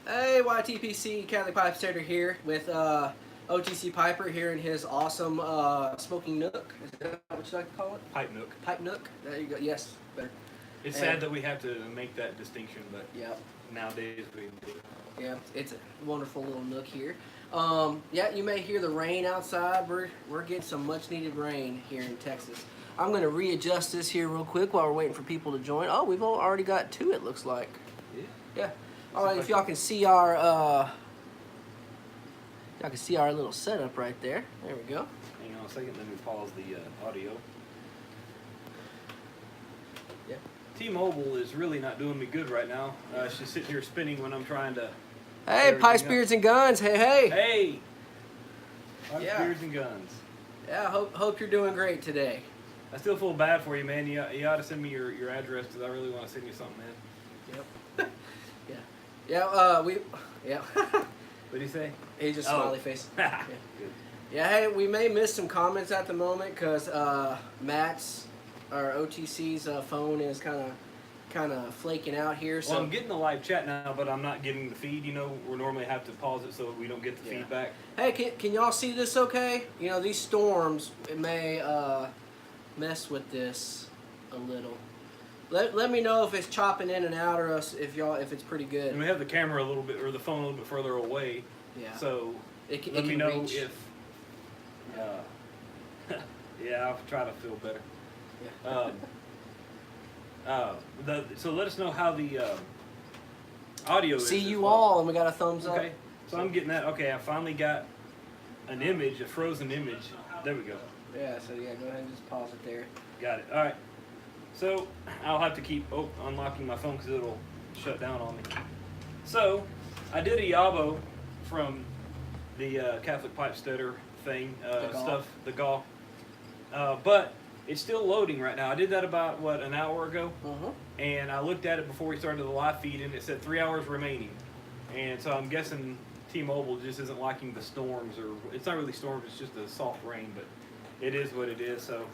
Hey, YTPC Catholic Pipe Starter here with OTC Piper here in his awesome smoking nook. Is that what you like to call it? Pipe nook. Pipe nook. There you go. Yes, better. It's And- sad that we have to make that distinction, but Yeah, nowadays we do. yeah. It's a wonderful little nook here. Yeah, you may hear the rain outside. We're getting some much needed rain here in Texas. I'm gonna readjust this here real quick while we're waiting for people to join. Oh, we've already got two. It looks like. Yeah. Yeah. All right, if y'all can see our little setup right there. There we go. Hang on a second, let me pause the audio. Yeah. T-Mobile is really not doing me good right now. She's sitting here spinning when I'm trying to. Hey, Pie Spirits and Guns. Hey, hey. Hey. Pipe Yeah. Beards and Guns. Yeah, hope you're doing great today. I still feel bad for you, man. You ought to send me your address because I really want to send you something, man. Yep. Yeah. Yeah. What do you say? He's just Oh. smiley face. Good. Yeah. Hey, we may miss some comments at the moment because Matt's or OTC's phone is kind of flaking out here. So Well, I'm getting the live chat now, but I'm not getting the feed. You know, we normally have to pause it so we don't get the Yeah. feedback. Hey, can y'all see this okay? You know, these storms, it may mess with this a little. Let me know if it's chopping in and out or else if it's pretty And good. we have the camera a little bit, or the phone a little bit further away. Yeah. So It can let me know reach. if. Yeah, I'll try to feel better. Yeah. So let us know how the audio is. See as you well. all, and we got a thumbs up. Okay. So I'm getting that. Okay, I finally got an image, a frozen image. There we go. Yeah. So yeah, go ahead and just pause it there. Got it. All right. So I'll have to keep unlocking my phone because it'll shut down on me. So I did a Yabo from the Catholic Pipe Stutter thing the golf. But it's still loading right now. I did that about an hour ago, and I looked at it before we started the live feed, and it said 3 hours remaining. And so I'm guessing T-Mobile just isn't liking the storms, or it's not really storms. It's just a soft rain, but it is what it is. So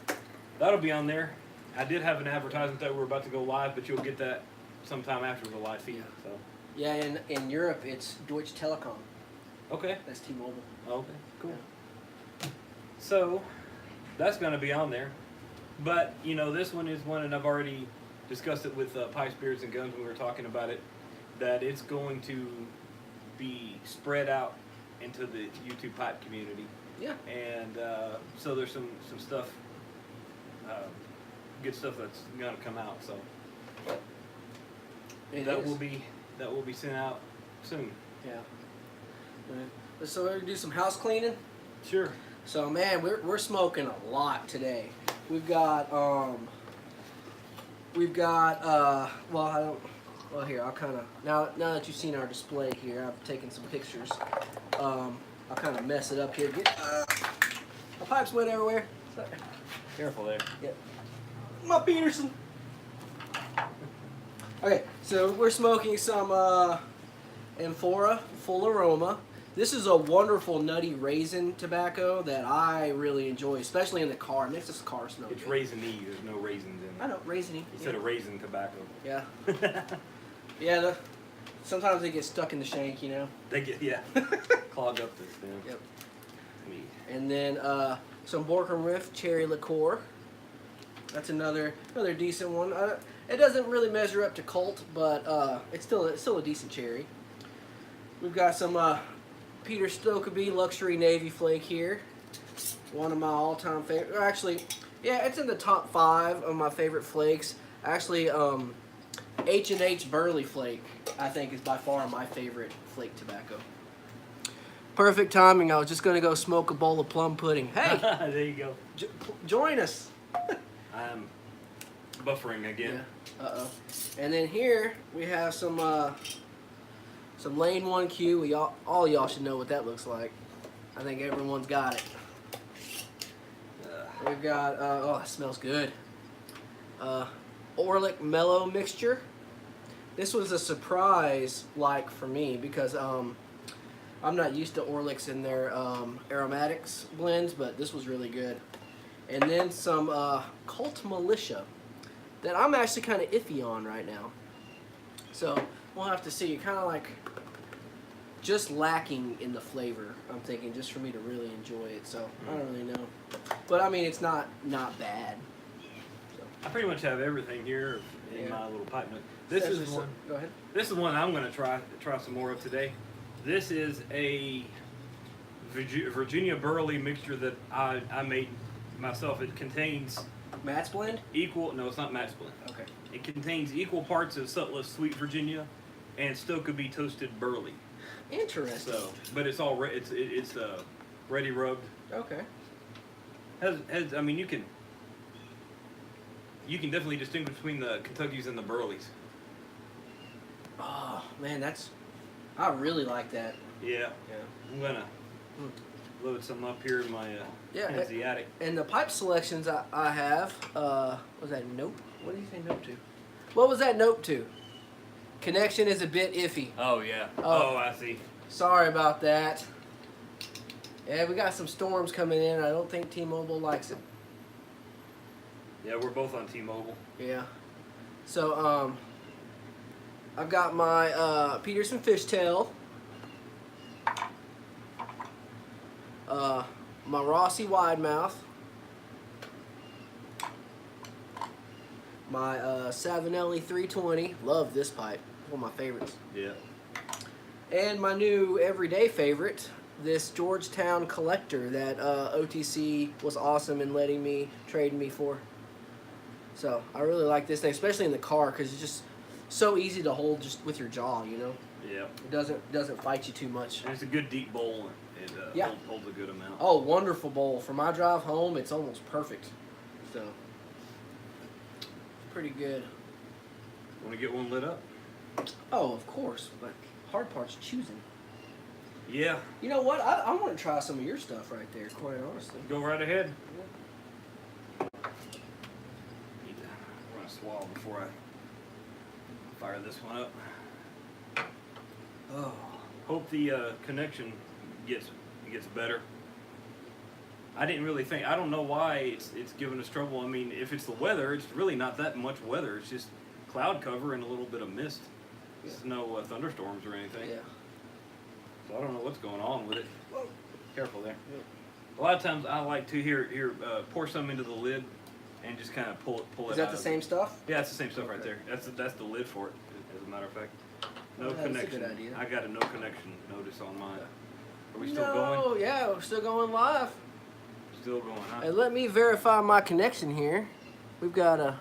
that'll be on there. I did have an advertisement that we're about to go live, but you'll get that sometime after the live feed. So Yeah, in Europe it's Deutsche Telekom. okay, That's T-Mobile. okay, cool. Yeah. So that's going to be on there, but you know this one is one, and I've already discussed it with Pie Spirits and Guns when we were talking about it, that it's going to be spread out into the YouTube pipe community. Yeah. And so there's some stuff. Good stuff that's gonna come out, so that will be sent out soon. Yeah. So we're gonna do some house cleaning. Sure. So man, we're smoking a lot today. We've got well here I'll kind of now that you've seen our display here, I've taken some pictures. I'll kind of mess it up here. Get my pipes wet everywhere. Sorry. Careful there. Yep. My Peterson. Okay, so we're smoking some Amphora Full Aroma. This is a wonderful nutty raisin tobacco that I really enjoy, especially in the car. It makes this car smell It's good. raisin-y. There's no raisins in it. I know, raisiny. Instead of raisin tobacco. Yeah. Yeah, sometimes they get stuck in the shank, you know. They get clog up the stem. Yep. Neat. And then some Borkum Riff cherry liqueur. That's another decent one. It doesn't really measure up to Colt, but it's still a decent cherry. We've got some Peter Stokeby Luxury Navy Flake here. One of my all-time favorite. Actually, yeah, it's in the top 5 of my favorite flakes. Actually, H&H Burley Flake, I think, is by far my favorite flake tobacco. Perfect timing. I was just going to go smoke a bowl of plum pudding. Hey, There you go. join us. I'm buffering again. Yeah. Uh-oh. And then here we have some Lane 1Q. All y'all should know what that looks like. I think everyone's got it. We've got oh, it smells good. Orlick Mellow Mixture. This was a surprise for me because I'm not used to Orlicks in their aromatics blends, but this was really good. And then some Cult Militia that I'm actually kind of iffy on right now. So we'll have to see. Kind of like just lacking in the flavor. I'm thinking just for me to really enjoy it. So I don't really know, but I mean it's not bad. So. I pretty much have everything here in my little pipe nook. This is one. Go ahead. This is one I'm going to try some more of today. This is a Virginia Burley mixture that I made myself. It contains Matt's blend. No, it's not Matt's blend. Okay. It contains equal parts of Sutliff Sweet Virginia, and still could be toasted burley. Interesting. So, but it's all it's ready rubbed. Okay. I mean, you can definitely distinguish between the Kentuckys and the Burleys. Oh man, I really like that. Yeah. Yeah. I'm gonna load some up here in my attic. And the pipe selections I have, was that note? What did you say note to? What was that note to? Connection is a bit iffy. Oh yeah. Oh. I see. Sorry about that. Yeah, we got some storms coming in. I don't think T-Mobile likes it. Yeah, we're both on T-Mobile. Yeah. So, I've got my Peterson fishtail, my Rossi wide mouth, my Savinelli 320. Love this pipe. One of my favorites. Yeah. And my new everyday favorite, this Georgetown collector that OTC was awesome in letting me trade me for. So I really like this thing, especially in the car, because it's just so easy to hold just with your jaw, you know. Yeah. It doesn't fight you too much. And it's a good deep bowl. It holds a good amount. Oh, wonderful bowl. For my drive home, it's almost perfect. So pretty good. Want to get one lit up? Oh, of course, but hard part's choosing. Yeah. You know what? I want to try some of your stuff right there, quite honestly. Go right ahead. Need to run a swallow before I fire this one up. Oh. Hope the connection gets better. I didn't really think. I don't know why it's giving us trouble. I mean, if it's the weather, it's really not that much weather. It's just cloud cover and a little bit of mist. Yeah. It's no thunderstorms or anything. Yeah. So I don't know what's going on with it. Whoa. Careful there. Yeah. A lot of times I like to pour some into the lid and just kind of pull it Is that the same stuff? Yeah, it's the same stuff right Okay. there. That's the lid for it, as a matter of fact. No That's a connection. good idea. I got a no connection notice on mine. Are we still No, going? yeah, we're still going live. Still going, huh? And let me verify my connection here. We've got I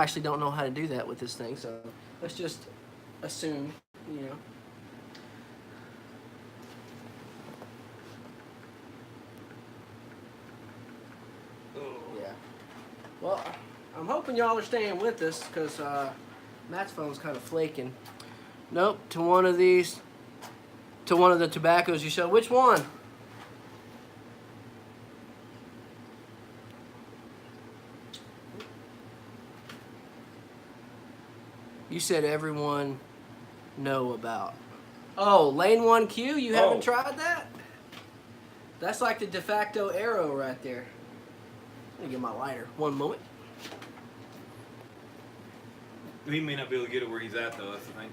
actually don't know how to do that with this thing, so let's just assume, you know. Yeah. Well, I'm hoping y'all are staying with us, because Matt's phone's kind of flaking. Nope, to one of these, to one of the tobaccos you showed. Which one? You said everyone know about. Oh, Lane 1Q? You haven't tried that? That's like the de facto arrow right there. Let me get my lighter. One moment. He may not be able to get it where he's at, though. That's the thing.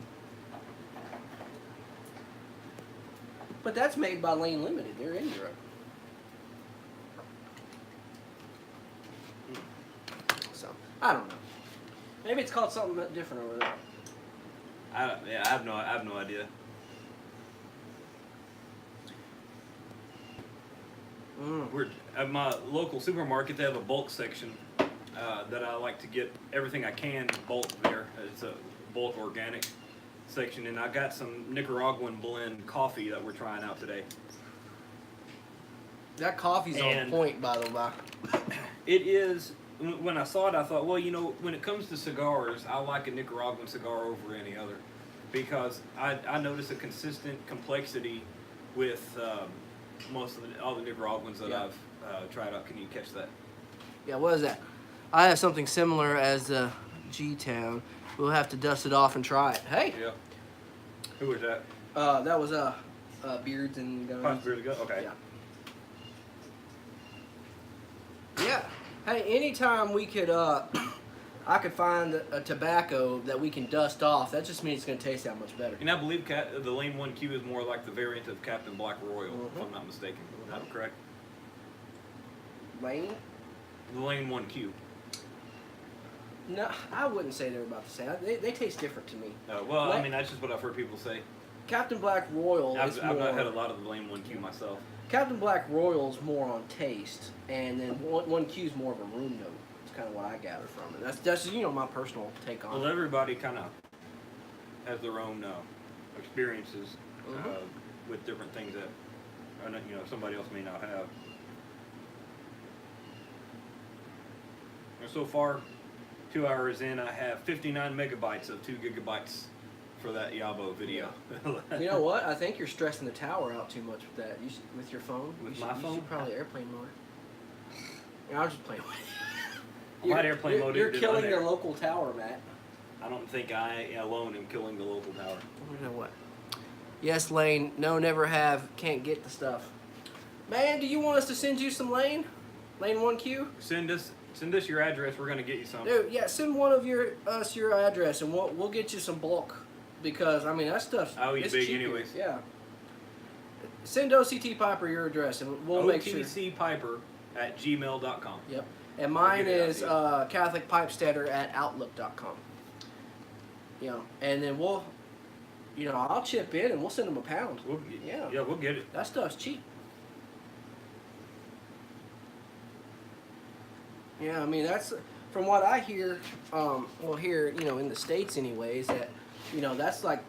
But that's made by Lane Limited. They're in Europe. So, I don't know. Maybe it's called something different over there. I have no idea. We're at my local supermarket. They have a bulk section that I like to get everything I can bulk there. It's a bulk organic section, and I got some Nicaraguan blend coffee that we're trying out today. That coffee's on point, by the way. It is. When I saw it, I thought, well, you know, when it comes to cigars, I like a Nicaraguan cigar over any other, because I notice a consistent complexity with all the Nicaraguans that I've tried out. Can you catch that? Yeah, what is that? I have something similar as the G-Town. We'll have to dust it off and try it. Hey. Yeah. Who was that? That was Beards and Guns. Beards and Guns. Okay. Yeah. Yeah. Hey, anytime we could, I could find a tobacco that we can dust off, that just means it's going to taste that much better. And I believe the Lane 1Q is more like the variant of Captain Black Royal, Mm-hmm. if I'm not mistaken. Is that correct? Lane? The Lane 1Q. No, I wouldn't say they're about the same. They taste different to me. Well, I mean, that's just what I've heard people say. Captain Black Royal is I've more... not had a lot of the Lane 1Q myself. Captain Black Royal's more on taste, and then 1Q's more of a room note. It's kind of what I gather from it. That's my personal take on Well, it. everybody kind of has their own experiences with different things that somebody else may not have. And so far, 2 hours in, I have 59 megabytes of 2 gigabytes for that Yabo video. You know what? I think you're stressing the tower out too much with that. With your phone. With you my phone? You should probably airplane mode. Yeah, I was just playing with it. I might airplane mode it. You're killing the local tower, Matt. I don't think I alone am killing the local tower. You know what? Yes, Lane. No, never have. Can't get the stuff. Man, do you want us to send you some Lane? Lane 1Q? Send us your address. We're gonna get you some. Dude, yeah, send one of us your address, and we'll get you some bulk, because I mean that stuff's I'll eat it's big cheap. anyways. Yeah. Send OCT Piper your address, and we'll make sure. OTCpiper@gmail.com. Yep. And mine get it is out CatholicPipeStetter@outlook.com. And then we'll, I'll chip in and we'll send them a pound. We'll get it. That stuff's cheap. Yeah, I mean that's from what I hear. Here in the States, anyways, that that's like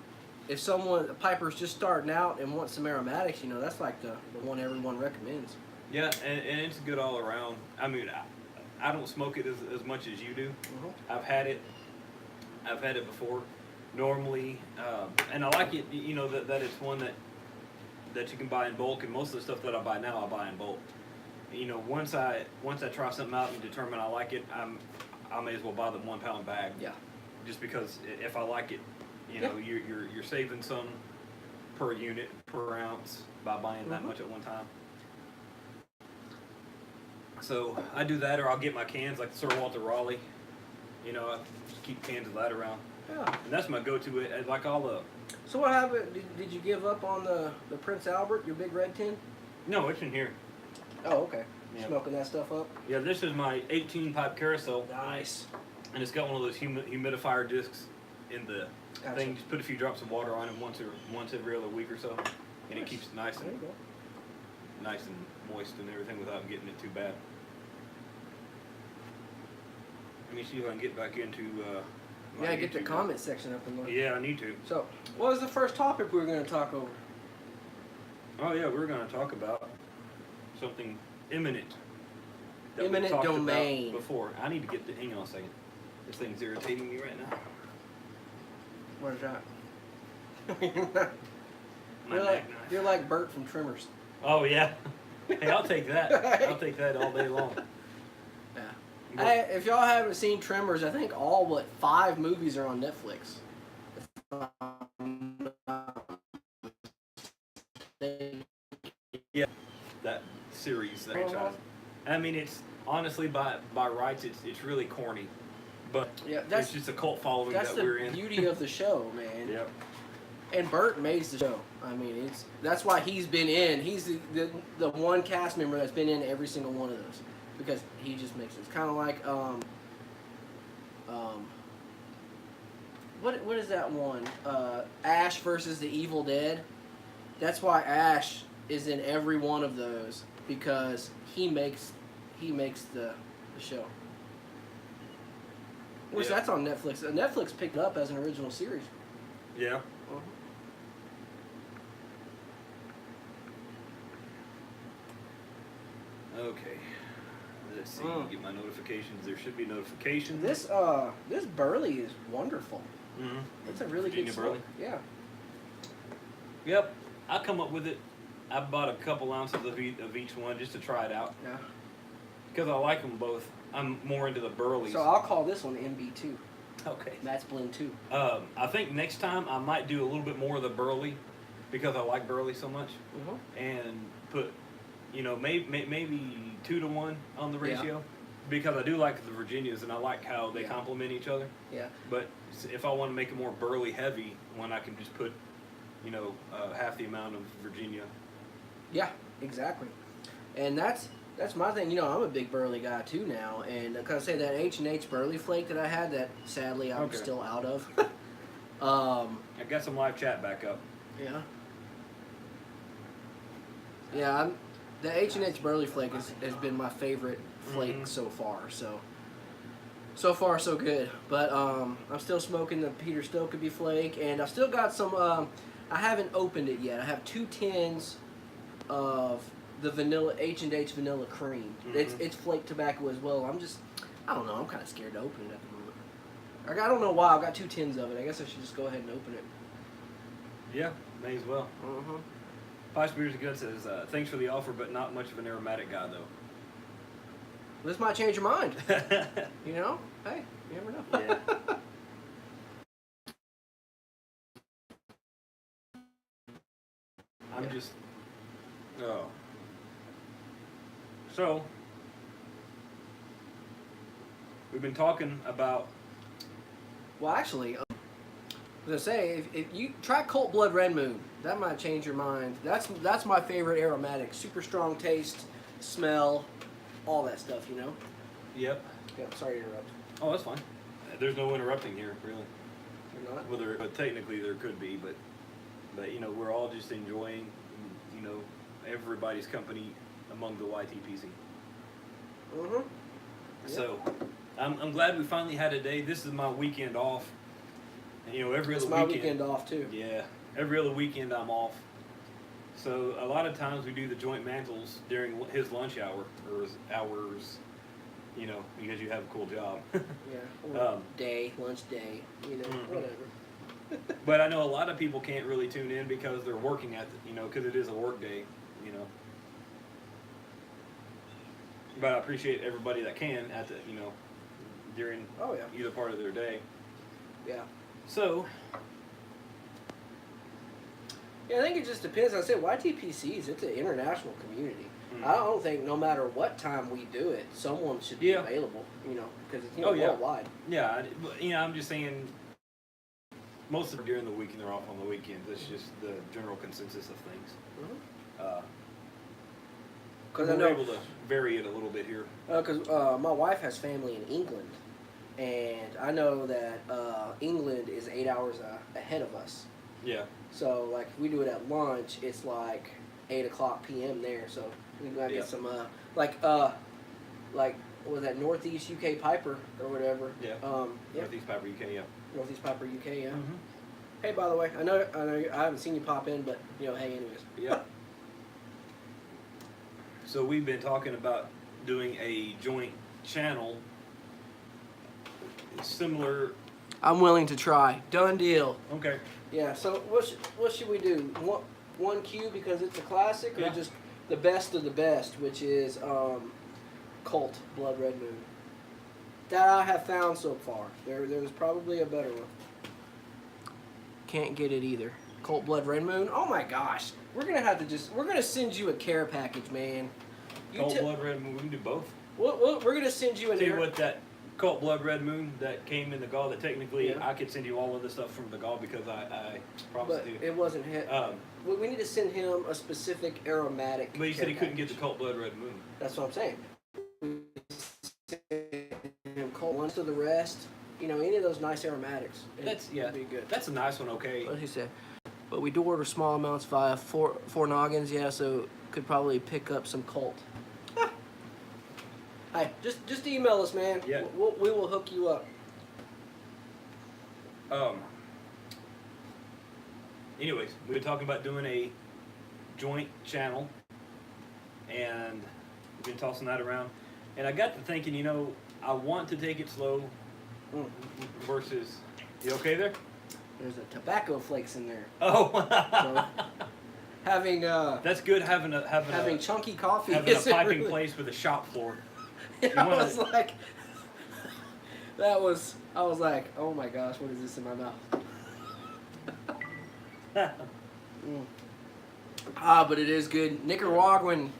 if a piper's just starting out and wants some aromatics, that's like the one everyone recommends. Yeah, and it's good all around. I mean, I don't smoke it as much as you do. Mm-hmm. I've had it before. Normally, and I like it. That it's one that you can buy in bulk, and most of the stuff that I buy now, I buy in bulk. Once I try something out and determine I like it, I may as well buy the 1 pound bag. Yeah. Just because if I like it, you're saving some per unit, per ounce by buying that much at one time. So I do that, or I'll get my cans like Sir Walter Raleigh. I just keep cans of that around. Yeah. And that's my go-to. Like all the. So what happened? Did you give up on the Prince Albert, your big red tin? No, it's in here. Oh, okay. Yeah. Smoking that stuff up? Yeah, this is my 18 pipe carousel. Nice. And it's got one of those humidifier discs in the thing. Just put a few drops of water on it once every other week or so, and it keeps it nice There you go. and moist and everything without getting it too bad. Let me see if I can get back into. Yeah, get the comment section up and look. Yeah, I need to. So, what was the first topic we were going to talk over? Oh yeah, we're going to talk about something imminent. That we Eminent talked about domain. before. I need to get hang on a second. This thing's irritating me right now. What is that? My you're neck knife. like Bert from Trimmers. Oh yeah. Hey, I'll take that. I'll take that all day long. Yeah. Hey, if y'all haven't seen Trimmers, I think all 5 movies are on Netflix. Yeah, that series, that franchise. I mean, it's honestly by rights, it's really corny, but Yeah, it's just a cult following that's that we're the in. beauty of the show, man. Yep. And Bert makes the show. I mean, that's why he's been in. He's the one cast member that's been in every single one of those, because he just makes it. It's kind of like what is that one? Ash versus the Evil Dead. That's why Ash is in every one of those, because he makes the show. Which Yeah. that's on Netflix. Netflix picked it up as an original series. Yeah. Uh-huh. Okay. Let's see. Get my notifications. There should be notifications. This Burley is wonderful. Mm-hmm. It's a really Virginia good smoke. Burley? Yeah. Yep. I come up with it. I bought a couple ounces of each one just to try it out Yeah. because I like them both. I'm more into the Burleys. So I'll call this one MB2. Okay. That's blend 2. I think next time I might do a little bit more of the Burley because I like Burley so much, Mm-hmm. and put, maybe 2 to 1 on the ratio. because I do like the Virginias and I like how they Yeah. complement each other. Yeah. But if I want to make it more burly heavy, one I can just put, half the amount of Virginia. Yeah, exactly. And that's my thing. I'm a big burley guy too now, and because I say that H&H burley flake that I had, that sadly I'm Okay. still out of. I got some live chat back up. Yeah. Yeah, the H&H burley flake has been my favorite flake so far. So far so good. But I'm still smoking the Peter Stokkebye flake, and I've still got some. I haven't opened it yet. I have 2 tins of the vanilla H&H vanilla cream. It's flake tobacco as well. I don't know. I'm kind of scared to open it at the moment. I don't know why. I've got 2 tins of it. I guess I should just go ahead and open it. Yeah, may as well. Pies Beers Good says, thanks for the offer, but not much of an aromatic guy, though. This might change your mind. Hey, you never know. Yeah. I'm just... Oh. So, we've been talking about... Well, actually, I was gonna say, if you try Colt Blood Red Moon, that might change your mind. That's my favorite aromatic. Super strong taste, smell, all that stuff. Yep. Yeah. Sorry to interrupt. Oh, that's fine. There's no interrupting here, really. You're not. But technically there could be, but we're all just enjoying, everybody's company among the YTPC. Yep. So, I'm glad we finally had a day. This is my weekend off. And, every It's other my weekend. weekend off too. Yeah, every other weekend I'm off. So a lot of times we do the joint mantles during his lunch hour or his hours, because you have a cool job. Yeah. Or lunch day, whatever. But I know a lot of people can't really tune in because they're working at because it is a work day, But I appreciate everybody that can at the, during Oh yeah. either part of their day. Yeah. So, Yeah, I think it just depends. I said YTPCs, it's an international community. I don't think no matter what time we do it, someone should be available, because it's worldwide. Yeah, I'm just saying most of them during the week and they're off on the weekends. That's just the general consensus of things. Because we're able to vary it a little bit here. Because my wife has family in England, and I know that England is 8 hours ahead of us. Yeah. So, like, if we do it at lunch, it's like 8 o'clock p.m. there. So we gotta get some what was that, Northeast UK Piper or whatever. Yeah. Northeast Piper UK. Yeah. Northeast Piper UK. Yeah. Hey, by the way, I know I haven't seen you pop in, but hey, anyways. Yeah. So we've been talking about doing a joint channel similar. I'm willing to try. Done deal. Okay. Yeah. So what should we do? One Q because it's a classic, or Yeah. just the best of the best, which is Colt Blood Red Moon. That I have found so far. There's probably a better one. Can't get it either. Colt Blood Red Moon. Oh my gosh. We're gonna send you a care package, man. Cold Blood Red Moon. We can do both. We're gonna send you an. Tell you what, that Cold Blood Red Moon that came in the gall. That technically I could send you all of the stuff from the gall because I promised But to. it wasn't him. We need to send him a specific aromatic. But you said he couldn't get the Cold Blood Red Moon. That's what I'm saying. Him Colt ones to the rest. Any of those nice aromatics. It'd be good. That's a nice one. Okay. What did he say? But we do order small amounts via four noggins, so could probably pick up some Colt. Hey, just email us, man. Yeah. We will hook you up. Anyways, we've been talking about doing a joint channel, and we've been tossing that around. And I got to thinking, I want to take it slow versus. You okay there? There's a tobacco flakes in there. Oh. So, having that's good. Having chunky coffee. Having a isn't piping really... place with a shop floor. I was like, I was like, oh my gosh, what is this in my mouth? But it is good. Nicaraguan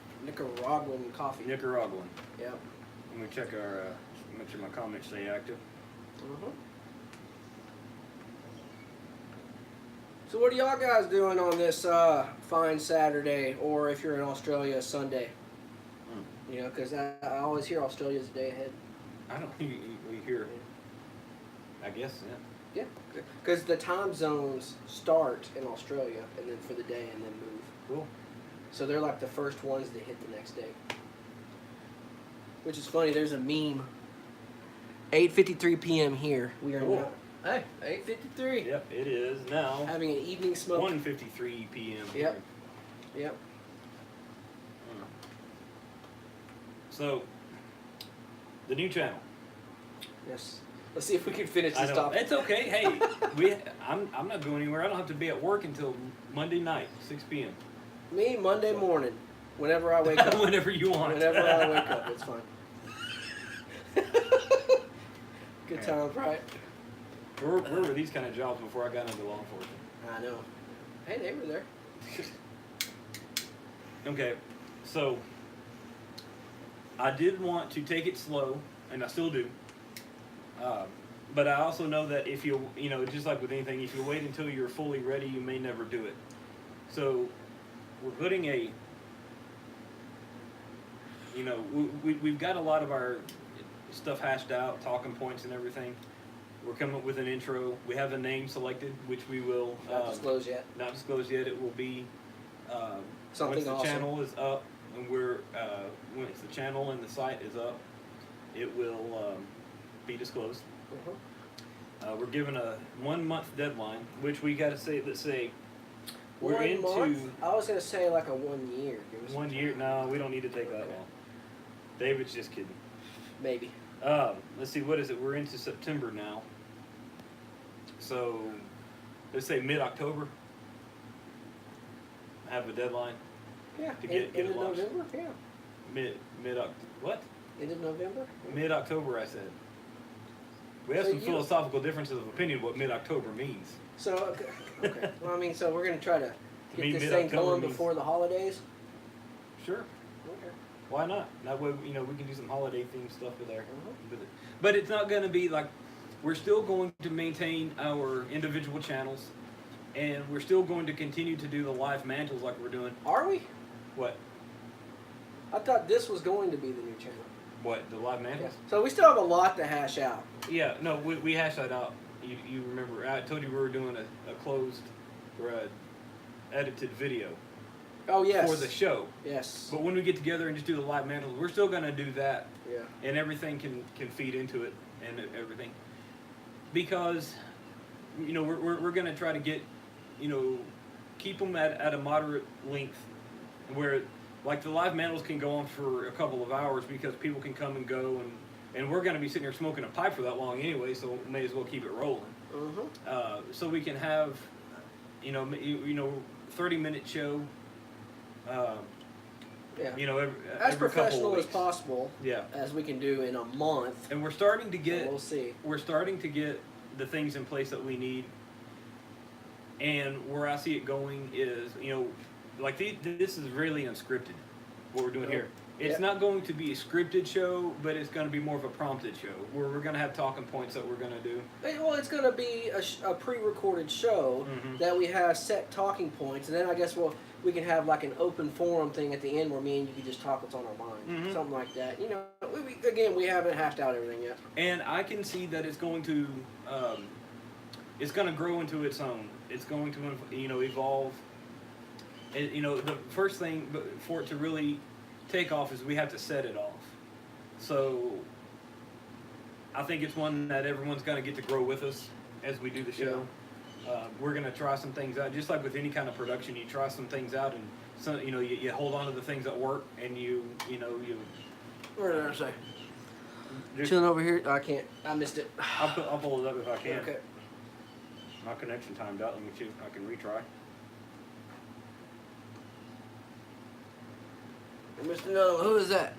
coffee. Nicaraguan. Yep. Let me check our, make sure my comments stay active. Uh-huh. So what are y'all guys doing on this fine Saturday, or if you're in Australia, Sunday? You know, because I always hear Australia's a day ahead. I don't think we hear. I guess, yeah. Yeah, because the time zones start in Australia and then for the day and then move. Cool. So they're like the first ones to hit the next day. Which is funny. There's a meme. 8:53 p.m. here. We are Cool. now. Hey, 8:53. Yep, it is now Having an evening smoke. 1:53 p.m. Yep. Yep. So, the new channel. Yes. Let's see if we can finish I this know. topic. It's okay. Hey, I'm not going anywhere. I don't have to be at work until Monday night, 6 p.m. Me, Monday morning. Whenever I wake up. Whenever you want. Whenever I wake up, it's fine. Good times, right? Where were these kind of jobs before I got into law enforcement? I know. Hey, they were there. Okay, so I did want to take it slow, and I still do. But I also know that if you know, just like with anything, if you wait until you're fully ready, you may never do it. So we're putting a, you know, we've got a lot of our stuff hashed out, talking points and everything. We're coming up with an intro. We have a name selected, which we will Not disclosed yet. not disclosed yet. It will be Something once the awesome. channel is up, and once the channel and the site is up, it will be disclosed. Uh-huh. We're given a 1 month deadline, which we got to say. Let's say we're 1 into month? I was gonna say like a 1 year. Give us 1 some year. time. No, we don't need to take that long. David's just kidding. Maybe. Let's see. What is it? We're into September now. So let's say mid-October. I have a deadline. Yeah. To get End it of launched. November. Yeah. What? End of November. Mid-October, I said. We have So some philosophical differences of opinion what mid-October means. So okay. Well, I mean, so we're gonna try to get mean, this thing mid-October going means- before the holidays. Sure. Okay. Why not? That way, you know, we can do some holiday themed stuff with there. Uh-huh. With it. But it's not going to be like, we're still going to maintain our individual channels, and we're still going to continue to do the live mantles like we're doing. Are we? What? I thought this was going to be the new channel. What? The live mantles? So we still have a lot to hash out. Yeah. No, we hashed that out. You remember? I told you we were doing a closed or a edited video Oh yes. for the show. Yes. But when we get together and just do the live mantles, we're still going to do that. Yeah. And everything can feed into it and everything, because you know we're going to try to get, you know, keep them at a moderate length, where like the live mantles can go on for a couple of hours because people can come and go, and we're going to be sitting here smoking a pipe for that long anyway, so we may as well keep it rolling. Uh-huh. So we can have, you know 30-minute show. Yeah. You know, As every couple professional of as weeks. possible. Yeah. As we can do in a month. And we're starting to So get. we'll see. We're starting to get the things in place that we need. And where I see it going is, you know, like this is really unscripted, what we're doing here. It's Yeah. not going to be a scripted show, but it's going to be more of a prompted show, where we're going to have talking points that we're going to do. Well, it's going to be a pre-recorded show Mhm. that we have set talking points, and then I guess we can have like an open forum thing at the end where me and you can just talk what's on our mind, Mhm. something like that. You know, again, we haven't hashed out everything yet. And I can see that it's going to grow into its own. It's going to, you know, evolve. And, you know, the first thing for it to really take off is we have to set it off. So I think it's one that everyone's going to get to grow with us as we do the show. We're going to try some things out, just like with any kind of production. You try some things out, and some, you know, you hold on to the things that work, and you Where did I say? just, Chilling over here. I can't. I missed it. I'll pull it up if I can. Okay. My connection timed out. Let me see if I can retry. I missed another one. Who is that?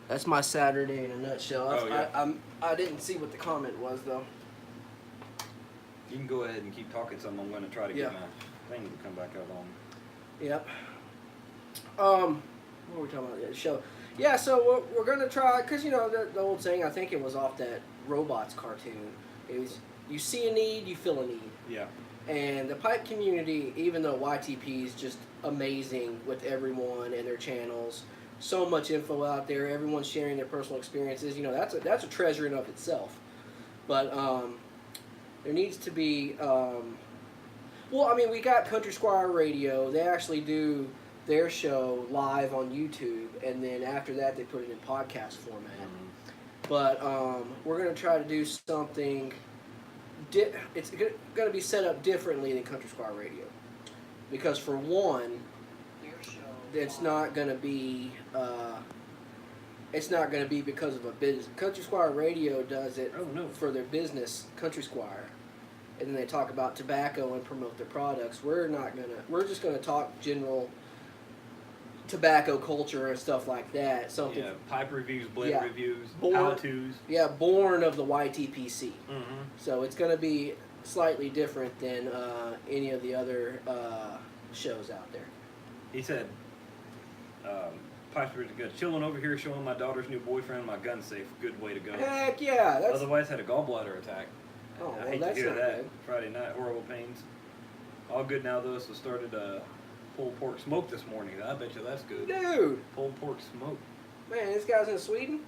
That's my Saturday in a nutshell. Oh, yeah. I didn't see what the comment was though. You can go ahead and keep talking some. I'm going to try to get Yeah. my thing to come back out on. Yep. What were we talking about? The show. Yeah, so we're gonna try because the old saying. I think it was off that Robots cartoon. It was you see a need, you fill a need. Yeah. And the pipe community, even though YTP is just amazing with everyone and their channels, so much info out there. Everyone's sharing their personal experiences. That's a treasure in of itself. But there needs to be. Well, I mean, we got Country Squire Radio. They actually do their show live on YouTube, and then after that, they put it in podcast format. Mm-hmm. But we're going to try to do something. It's going to be set up differently than Country Squire Radio, because for one, it's not going to be. It's not going to be because of a business. Country Squire Radio does it for their business, Country Squire, and then they talk about tobacco and promote their products. We're just gonna talk general tobacco culture and stuff like that. Something. Yeah, pipe reviews, blend reviews, Born- how-tos. Yeah, born of the YTPC. Mm-hmm. So it's gonna be slightly different than any of the other shows out there. He said, Piper got chilling over here showing my daughter's new boyfriend my gun safe. Good way to go. Heck yeah! That's Otherwise had a gallbladder attack. Oh, I well, hate that's to hear not that. good. Friday night, horrible pains. All good now though, so started pulled pork smoke this morning. I bet you that's good. Dude, Pulled pork smoke. man, this guy's in Sweden.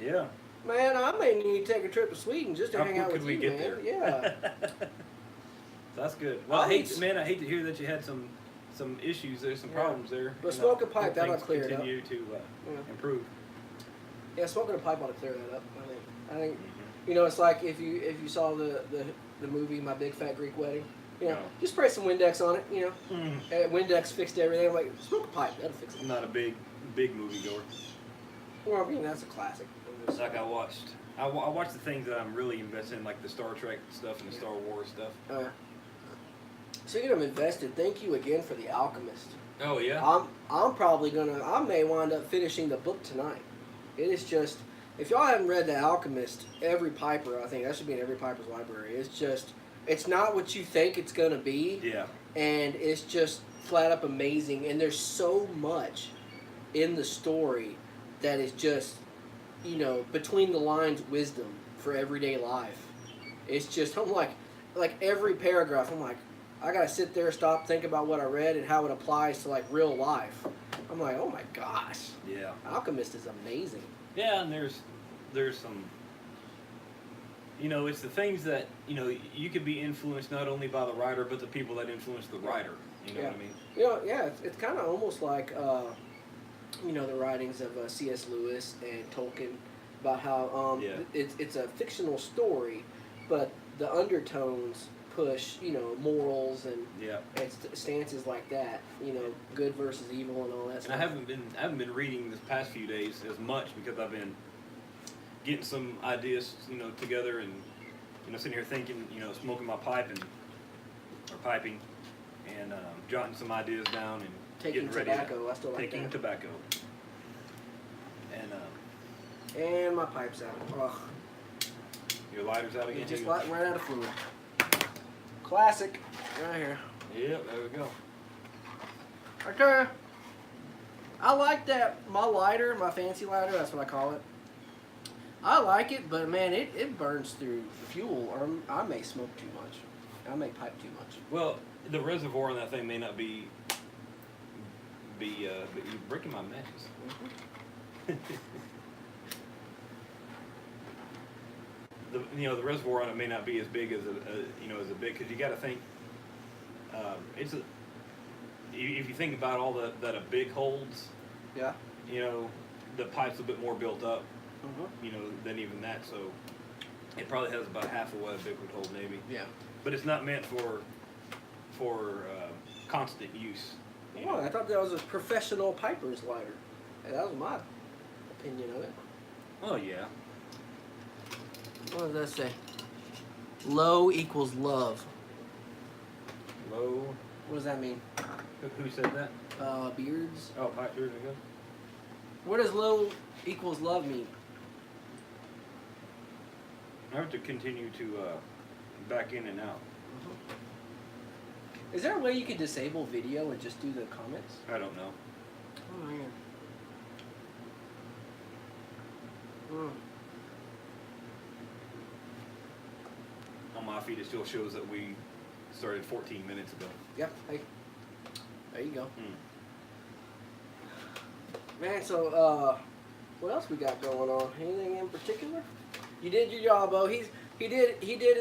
Yeah. Man, I may need to take a trip to Sweden just to How hang quick out could with we you, get man. there? Yeah. That's good. Well, I'll I hate to hear that you had some issues there, some problems there. But smoke a pipe, hope that'll things clear it up. continue to Yeah. improve. Yeah, smoking a pipe ought to clear that up. I think Mm-hmm. it's like if you saw the movie My Big Fat Greek Wedding, No. just spray some Windex on it. Mm. Windex fixed everything. I'm like, smoke a pipe, that'll fix it. I'm not a big movie goer. Well, I mean that's a classic. It's like I watched the things that I'm really invested in, like the Star Trek stuff and the Star Wars stuff. Speaking of invested, thank you again for The Alchemist. Oh yeah. I'm probably I may wind up finishing the book tonight. It is just, if y'all haven't read The Alchemist, every piper, I think that should be in every piper's library. It's not what you think it's gonna be. Yeah. And it's just flat up amazing. And there's so much in the story that is just, between the lines wisdom for everyday life. It's just, I'm like every paragraph, I'm like, I gotta sit there, stop, think about what I read and how it applies to like real life. I'm like, oh my gosh. Yeah. Alchemist is amazing. Yeah, and there's some, it's the things that, you could be influenced not only by the writer, but the people that influence the writer. You know what I mean? It's kind of almost like, the writings of C.S. Lewis and Tolkien about how it's a fictional story, but the undertones push, morals and stances like that, good versus evil and all that stuff. I haven't been reading this past few days as much because I've been getting some ideas, together and, sitting here thinking, smoking my pipe or piping and jotting some ideas down and taking getting ready. Tobacco, I still like taking that. tobacco. And my pipe's out. Ugh. Your lighter's out again? It just right out of fluid. Classic. Right here. Yep, there we go. Okay. I like that. My lighter, my fancy lighter, that's what I call it. I like it, but man, it burns through fuel, or I may smoke too much. I may pipe too much. Well, the reservoir on that thing may not be but you're breaking my matches. The reservoir on it may not be as big as as a big, because you got to think if you think about all that a big holds, Yeah. The pipe's a bit more built up, Mm-hmm. than even that, so it probably has about half of what a big would hold maybe. Yeah. But it's not meant for constant use. Well, I thought that was a professional piper's lighter. That was my opinion of it. Oh yeah. What does that say? Low equals love. Low. What does that mean? Who said that? Beards. Oh, pipe beards ago. What does low equals love mean? I have to continue to back in and out. Is there a way you can disable video and just do the comments? I don't know. Oh man. Mm. On my feed, it still shows that we started 14 minutes ago. Yeah. Hey. There you go. Mm. Man, so what else we got going on? Anything in particular? You did your yabo. He did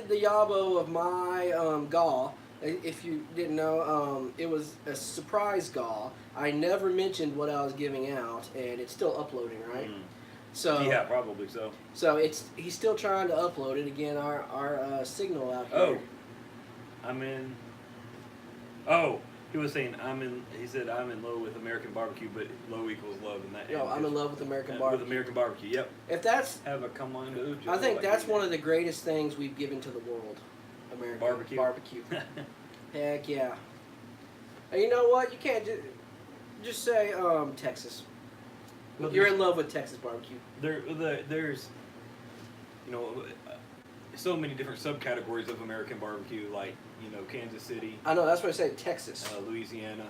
the yabo of my gaw. If you didn't know, it was a surprise gaw. I never mentioned what I was giving out, and it's still uploading, right? Mm. So Yeah, probably so. So he's still trying to upload it again. Our signal out here. Oh, I'm in. Oh, he was saying He said I'm in love with American barbecue, but low equals love, and that. No, I'm in love with American barbecue. With American barbecue, yep. If that's, Have a commando. I think that's one of the greatest things we've given to the world. American barbecue. Heck yeah. And you know what? You can't just say Texas. Well, you're in love with Texas barbecue. There's, so many different subcategories of American barbecue, like Kansas City. I know, that's what I say, Texas. Louisiana.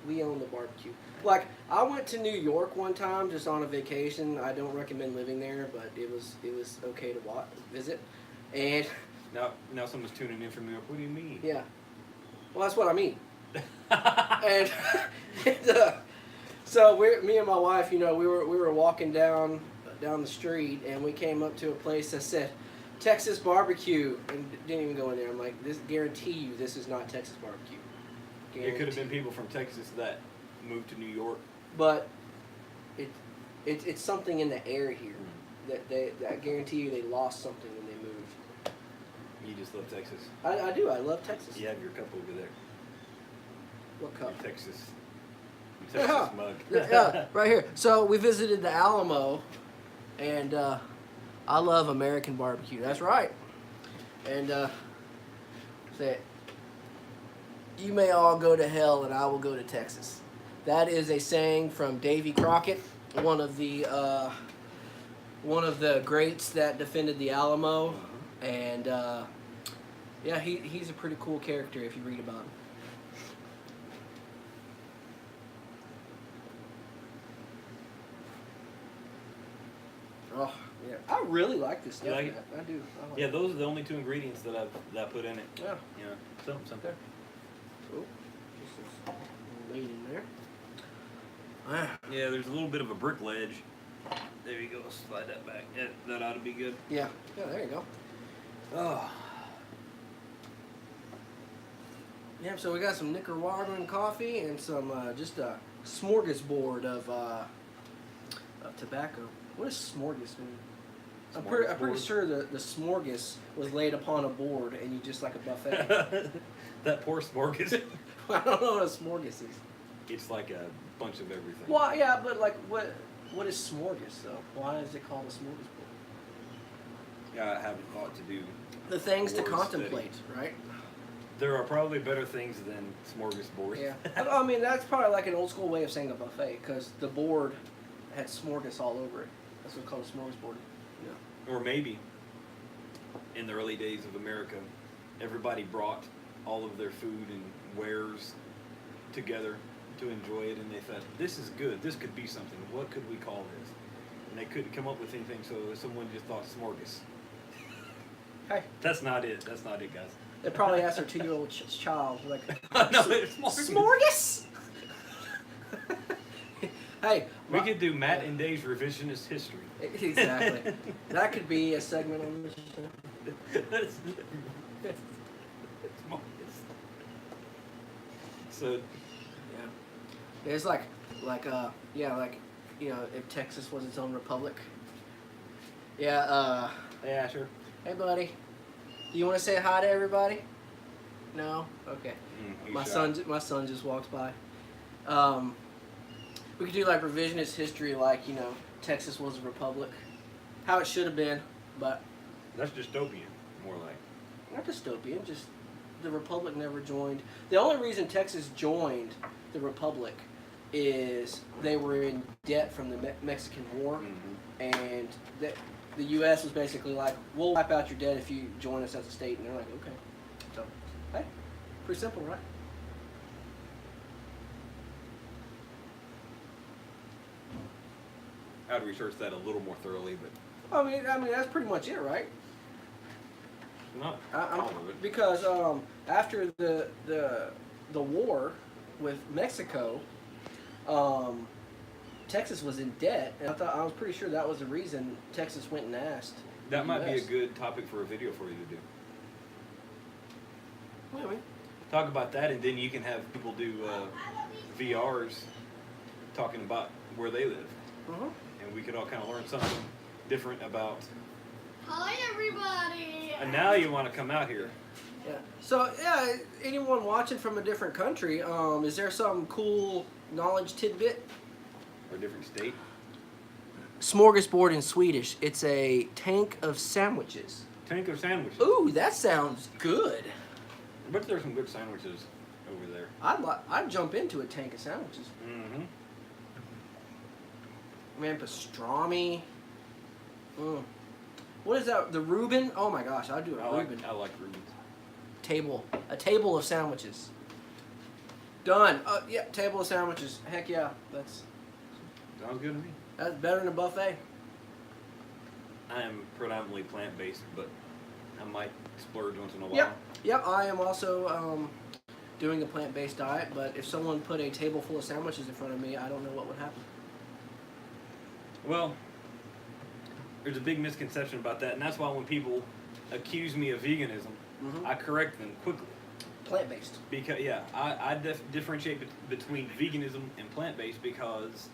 We own the barbecue. Like, I went to New York one time just on a vacation. I don't recommend living there, but it was okay to visit. And now someone's tuning in from New York. What do you mean? Yeah. Well, that's what I mean. and so me and my wife, we were walking down the street, and we came up to a place that said Texas barbecue, and didn't even go in there. I'm like, guarantee you, this is not Texas barbecue. It could have been people from Texas that moved to New York. But it's something in the air here that I guarantee you they lost something when they moved. You just love Texas. I do. I love Texas. You have your cup over there. What cup? Your Texas mug. Yeah, right here. So we visited the Alamo, and I love American barbecue. That's right. And say, you may all go to hell, and I will go to Texas. That is a saying from Davy Crockett, one of the greats that defended the Alamo, and yeah, he's a pretty cool character if you read about him. Oh, yeah. I really like this stuff. You like it? I do. I like Yeah, those are the only 2 ingredients that I put in it. Yeah. Something. Oh, just laid in there. Yeah, there's a little bit of a brick ledge. There you go. Slide that back. Yeah, that ought to be good. Yeah. Yeah, there you go. Oh. Yeah, so we got some Nicaraguan coffee and some just a smorgasbord of tobacco. What does smorgas mean? I'm pretty sure the smorgas was laid upon a board and you just like a buffet. That poor smorgas. I don't know what a smorgas is. It's like a bunch of everything. Well, yeah, but like what is smorgas though? Why is it called a smorgasbord? Yeah, I haven't thought to do. The things to word contemplate, study. right? There are probably better things than smorgasbord. Yeah. I mean, that's probably like an old school way of saying a buffet because the board had smorgas all over it. That's what's called a smorgasbord. Yeah. Or maybe in the early days of America, everybody brought all of their food and wares together to enjoy it, and they thought, this is good, this could be something, what could we call this? And they couldn't come up with anything, so someone just thought smorgas. Hey. That's not it, guys. They probably asked their 2-year-old child, like, no, it's smorgas? Hey. We could do Matt and Dave's revisionist history. Exactly. That could be a segment on the show. So, yeah. It's like, if Texas was its own republic. Yeah, yeah, sure. Hey, buddy. Do you want to say hi to everybody? No? Okay. My son just walked by. We could do like revisionist history, like, Texas was a republic. How it should have been, but... That's dystopian, more like. Not dystopian, just the republic never joined. The only reason Texas joined the republic is they were in debt from the Mexican War, and the U.S. was basically like, we'll wipe out your debt if you join us as a state, and they're like, okay. So, hey, pretty simple, right? I'd research that a little more thoroughly, but I mean that's pretty much it, right? not I'm, all of it. because after the war with Mexico, Texas was in debt, and I was pretty sure that was the reason Texas went and asked. That the might be a US. good topic for a video for you to do. What do you mean? Talk about that, and then you can have people do VRs talking about where they live, Uh-huh. and we could all kind of learn something different about. Hi, everybody. And now you want to come out here. Yeah. So yeah, anyone watching from a different country, is there some cool knowledge tidbit? Or a different state. Smorgasbord in Swedish. It's a tank of sandwiches. Tank of sandwiches. Ooh, that sounds good. I bet there's some good sandwiches over there. I'd jump into a tank of sandwiches. Mm-hmm. Man, pastrami. What is that? The Reuben? Oh my gosh, I'd do a Reuben. I like Rubens. A table of sandwiches. Done. Yeah, table of sandwiches. Heck yeah, that's Sounds good to me. better than a buffet. I am predominantly plant-based, but I might splurge once in a while. Yep. I am also doing a plant-based diet, but if someone put a table full of sandwiches in front of me, I don't know what would happen. Well, there's a big misconception about that, and that's why when people accuse me of veganism, I correct them quickly. Plant-based. Because I differentiate between veganism and plant-based because,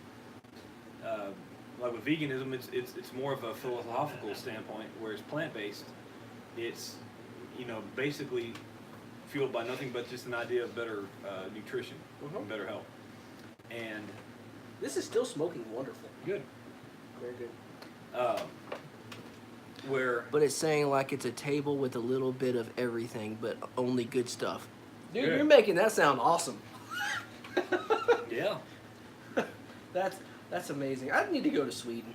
like with veganism, it's more of a philosophical standpoint, whereas plant-based, it's basically fueled by nothing but just an idea of better nutrition and better health. And This is still smoking wonderful. good. Very good. Where But it's saying like it's a table with a little bit of everything, but only good stuff. Dude, Good. you're making that sound awesome. yeah, That's amazing. I need to go to Sweden.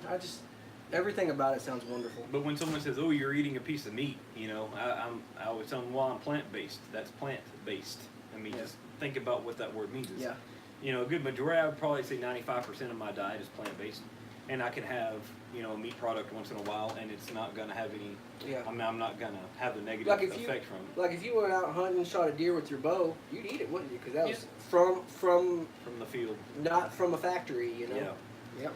Everything about it sounds wonderful. but when someone says, "Oh, you're eating a piece of meat," I always tell them, "Well, I'm plant-based. That's plant-based." I mean, just think about what that word means. Yeah. A good majority, I would probably say 95% of my diet is plant-based, and I can have a meat product once in a while, and it's not gonna have any. Yeah. I mean, I'm not gonna have a negative Like if effect from it. Like if you went out hunting and shot a deer with your bow, you'd eat it, wouldn't you? Because that was from From the field. not from a factory, Yeah. Yep.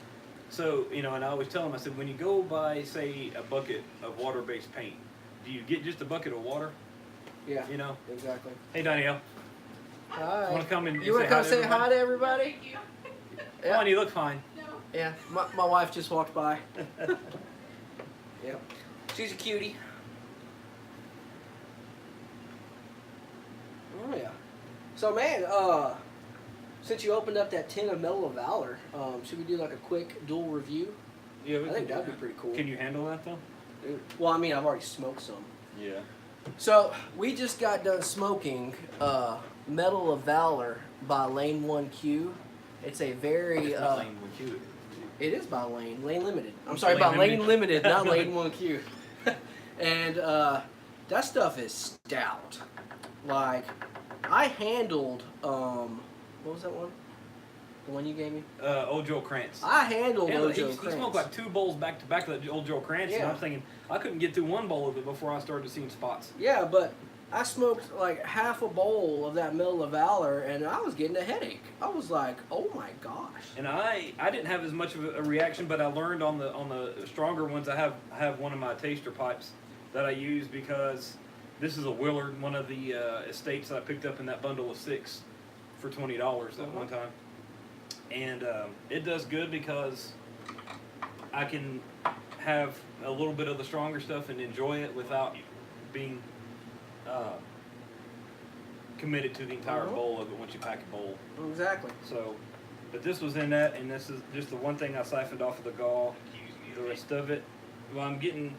So, and I always tell them, I said, when you go buy, say, a bucket of water-based paint, do you get just a bucket of water? Yeah. Exactly. Hey, Danielle. Hi. Want to come and You want to come say hi to everybody? Thank you. Come on, you look fine. No. Yeah. My wife just walked by. Yep. She's a cutie. Oh yeah. So man, since you opened up that tin of Medal of Valor, should we do like a quick dual review? Yeah, we I think can do that'd be that. pretty cool. Can you handle that, though? Well, I mean, I've already smoked some. Yeah. So we just got done smoking Medal of Valor by Lane 1Q. It's a very it is by Lane Limited. I'm sorry, by Lane Limited, not Lane 1Q. And that stuff is stout. Like I handled what was that one? The one you gave me? Old Joe Krantz. I handled Old Joe He Krantz. smoked like 2 bowls back to back of that Old Joe Krantz, and Yeah. I'm thinking I couldn't get through 1 bowl of it before I started seeing spots. Yeah, but I smoked like half a bowl of that Medal of Valor, and I was getting a headache. I was like, "Oh my gosh!" And I didn't have as much of a reaction, but I learned on the stronger ones. I have one of my taster pipes that I use because this is a Willard, one of the estates that I picked up in that bundle of 6 for $20 at one time, and it does good because I can have a little bit of the stronger stuff and enjoy it without being committed to the entire bowl of it once you pack a bowl. Exactly. So, but this was in that, and this is just the one thing I siphoned off of the gall. The rest of it, well, I'm getting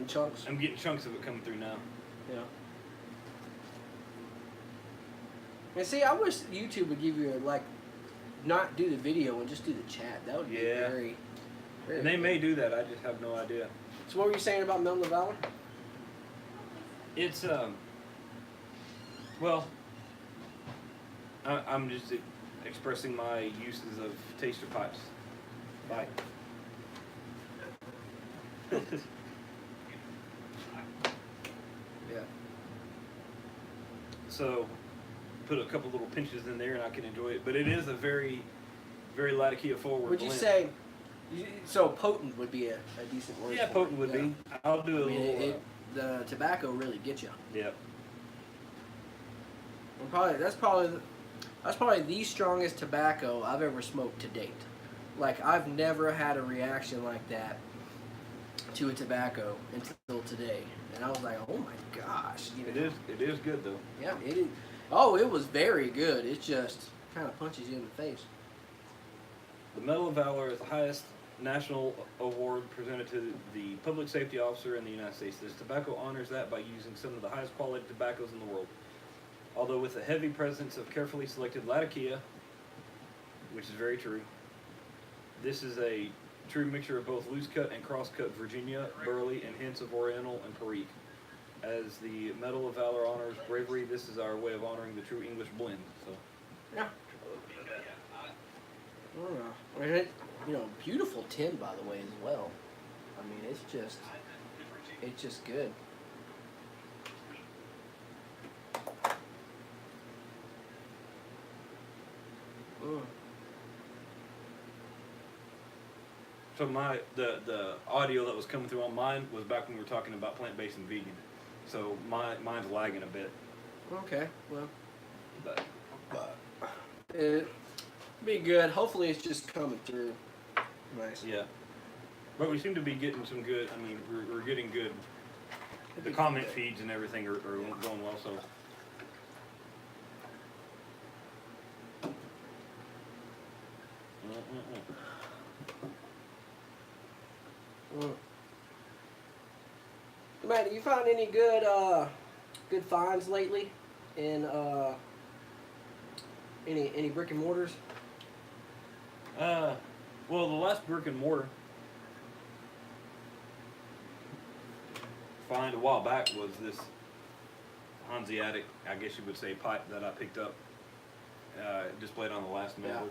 Chunks. chunks of it coming through now. Yeah. And see, I wish YouTube would give you not do the video and just do the chat. That would be Yeah. very, very. And they good. may do that. I just have no idea. So what were you saying about Medal of Valor? It's well, I'm just expressing my uses of taster pipes. Bye. Yeah. So, put a couple little pinches in there and I can enjoy it. But it is a very, very Latakia forward Would you blend. say, so potent would be a decent word? Yeah, for potent it. would Yeah. be. I'll do a I mean, little. the tobacco really gets you. Yep. And that's probably the strongest tobacco I've ever smoked to date. Like I've never had a reaction like that to a tobacco until today, and I was like, oh my gosh, you know? It is good though. Yeah, it is. Oh, it was very good. It just kind of punches you in the face. The Medal of Valor is the highest national award presented to the public safety officer in the United States. This tobacco honors that by using some of the highest quality tobaccos in the world. Although with a heavy presence of carefully selected Latakia, which is very true, this is a true mixture of both loose cut and cross cut Virginia, Burley, and hints of Oriental and Perique. As the Medal of Valor honors bravery, this is our way of honoring the true English blend. So. Yeah. And it, beautiful tin by the way as well. I mean, it's just good. Mm. So the audio that was coming through on mine was back when we were talking about plant-based and vegan. So mine's lagging a bit. Okay, well, But it be good. Hopefully, it's just coming through. Nice. yeah. But we seem to be getting some good. I mean, we're getting good. The comment feeds and everything are going well. So. Mm. Matt, you found any good finds lately in any brick and mortars? Well, the last brick and mortar find a while back was this Hanseatic, I guess you would say, pipe that I picked up, displayed on the last Mantle.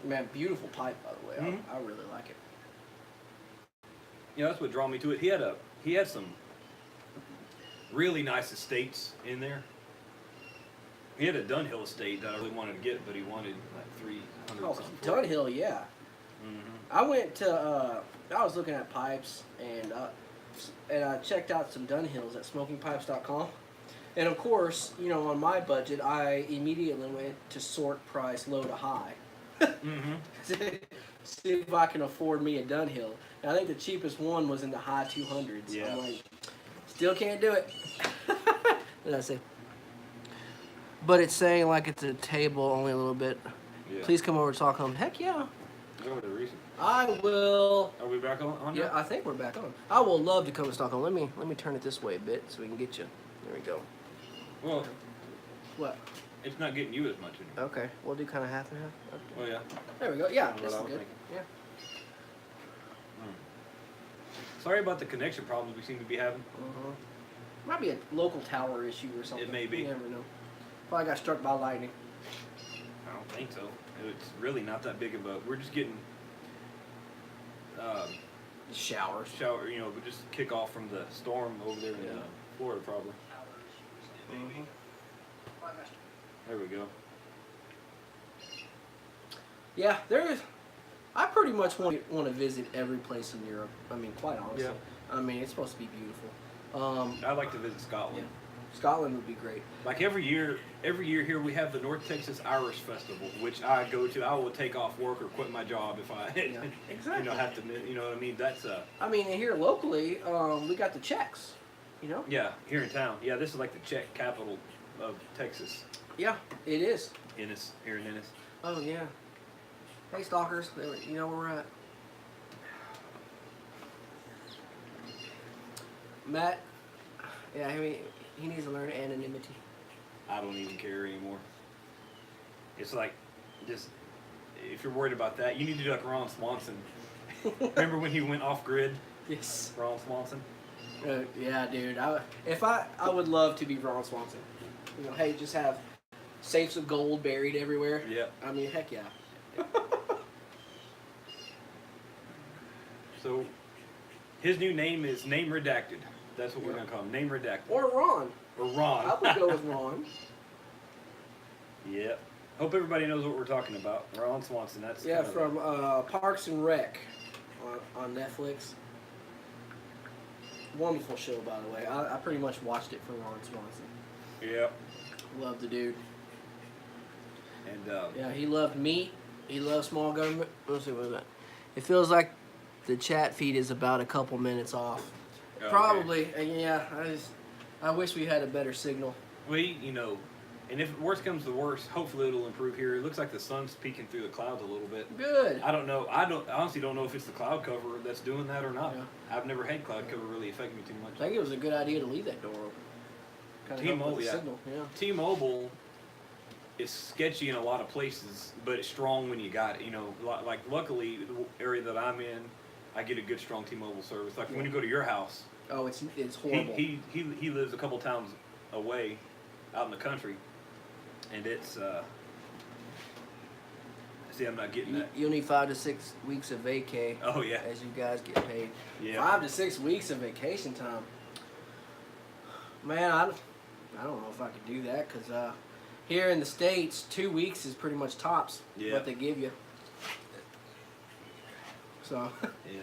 Man, beautiful pipe by the way. Mhm. I really like it. Yeah, that's what drew me to it. He had some really nice estates in there. He had a Dunhill estate that I really wanted to get, but he wanted like 300 Oh, something. for it. Dunhill, yeah. Mhm. I went to I was looking at pipes and I checked out some Dunhills at smokingpipes.com. And of course, on my budget, I immediately went to sort price low to high. Mhm. See if I can afford me a Dunhill. And I think the cheapest one was in the high 200s. Yeah. I'm like, still can't do it. What did I say? But it's saying like it's a table only a little bit. Yeah. Please come over to Stockholm. Heck yeah. Go to the reason. I will. Are we back on Yeah, now? I think we're back on. I will love to come to Stockholm. Let me turn it this way a bit so we can get you. There we go. Well, What? it's not getting you as much anymore. Okay, we'll do kind of half and half. Okay. Well, yeah. There we go. Yeah, That's this what is I was good. thinking. Yeah. Sorry about the connection problems we seem to be having. Uh-huh. Might be a local tower issue or something. It may be. You never know. Probably got struck by lightning. I don't think so. It's really not that big of a. We're just getting Showers. shower. We just kick off from the storm over there in Yeah. Florida, probably. Mm-hmm. There we go. Yeah, there's. I pretty much want to visit every place in Europe. I mean, quite honestly. Yeah. I mean, it's supposed to be beautiful. I'd like to visit Yeah. Scotland. Scotland would be great. Like every year here we have the North Texas Irish Festival, which I go to. I will take off work or quit my job if I, Yeah, exactly. have to. You know what I mean? That's I mean, and here locally, we got the Czechs. yeah, here in town. Yeah, this is like the Czech capital of Texas. Yeah, it is. Ennis, here in Ennis. Oh yeah. Hey stalkers, you know where we're at. Matt, yeah, he needs to learn anonymity. I don't even care anymore. It's like, just if you're worried about that, you need to do like Ron Swanson. Remember when he went off grid? Yes. Ron Swanson. Yeah, dude. I would love to be Ron Swanson. Hey, just have safes of gold buried everywhere. Yeah. I mean, heck yeah. So his new name is Name Redacted. That's what we're gonna call him. Name Redacted. Or Ron. Or Ron. I would go with Ron. Yep. Hope everybody knows what we're talking about. Ron Swanson. That's Yeah, kind of from Parks and Rec on Netflix. Wonderful show, by the way. I pretty much watched it for Ron Swanson. Yep. Love the dude. And Yeah, he loved meat. He loved small government. Let's see, what is that? It feels like the chat feed is about a couple minutes off. okay. Probably. Yeah, I wish we had a better signal. And if worst comes to worst, hopefully it'll improve here. It looks like the sun's peeking through the clouds a little bit. Good. I don't know. I honestly don't know if it's the cloud cover that's doing that or not. Yeah. I've never had cloud cover really affect me too I much. think it was a good idea to leave that door open. Kinda help T-Mobile, with the yeah. signal. Yeah. T-Mobile is sketchy in a lot of places, but it's strong when you got it. Like luckily the area that I'm in, I get a good strong T-Mobile service. Like when you go to your house, Oh, it's horrible. he lives a couple towns away, out in the country, and it's see, I'm not getting that. You'll need 5 to 6 weeks of vacay. Oh yeah. As you guys get paid. Yeah. 5 to 6 weeks of vacation time. Man, I don't know if I could do that because here in the States, 2 weeks is pretty much tops what they give you. So. Yeah.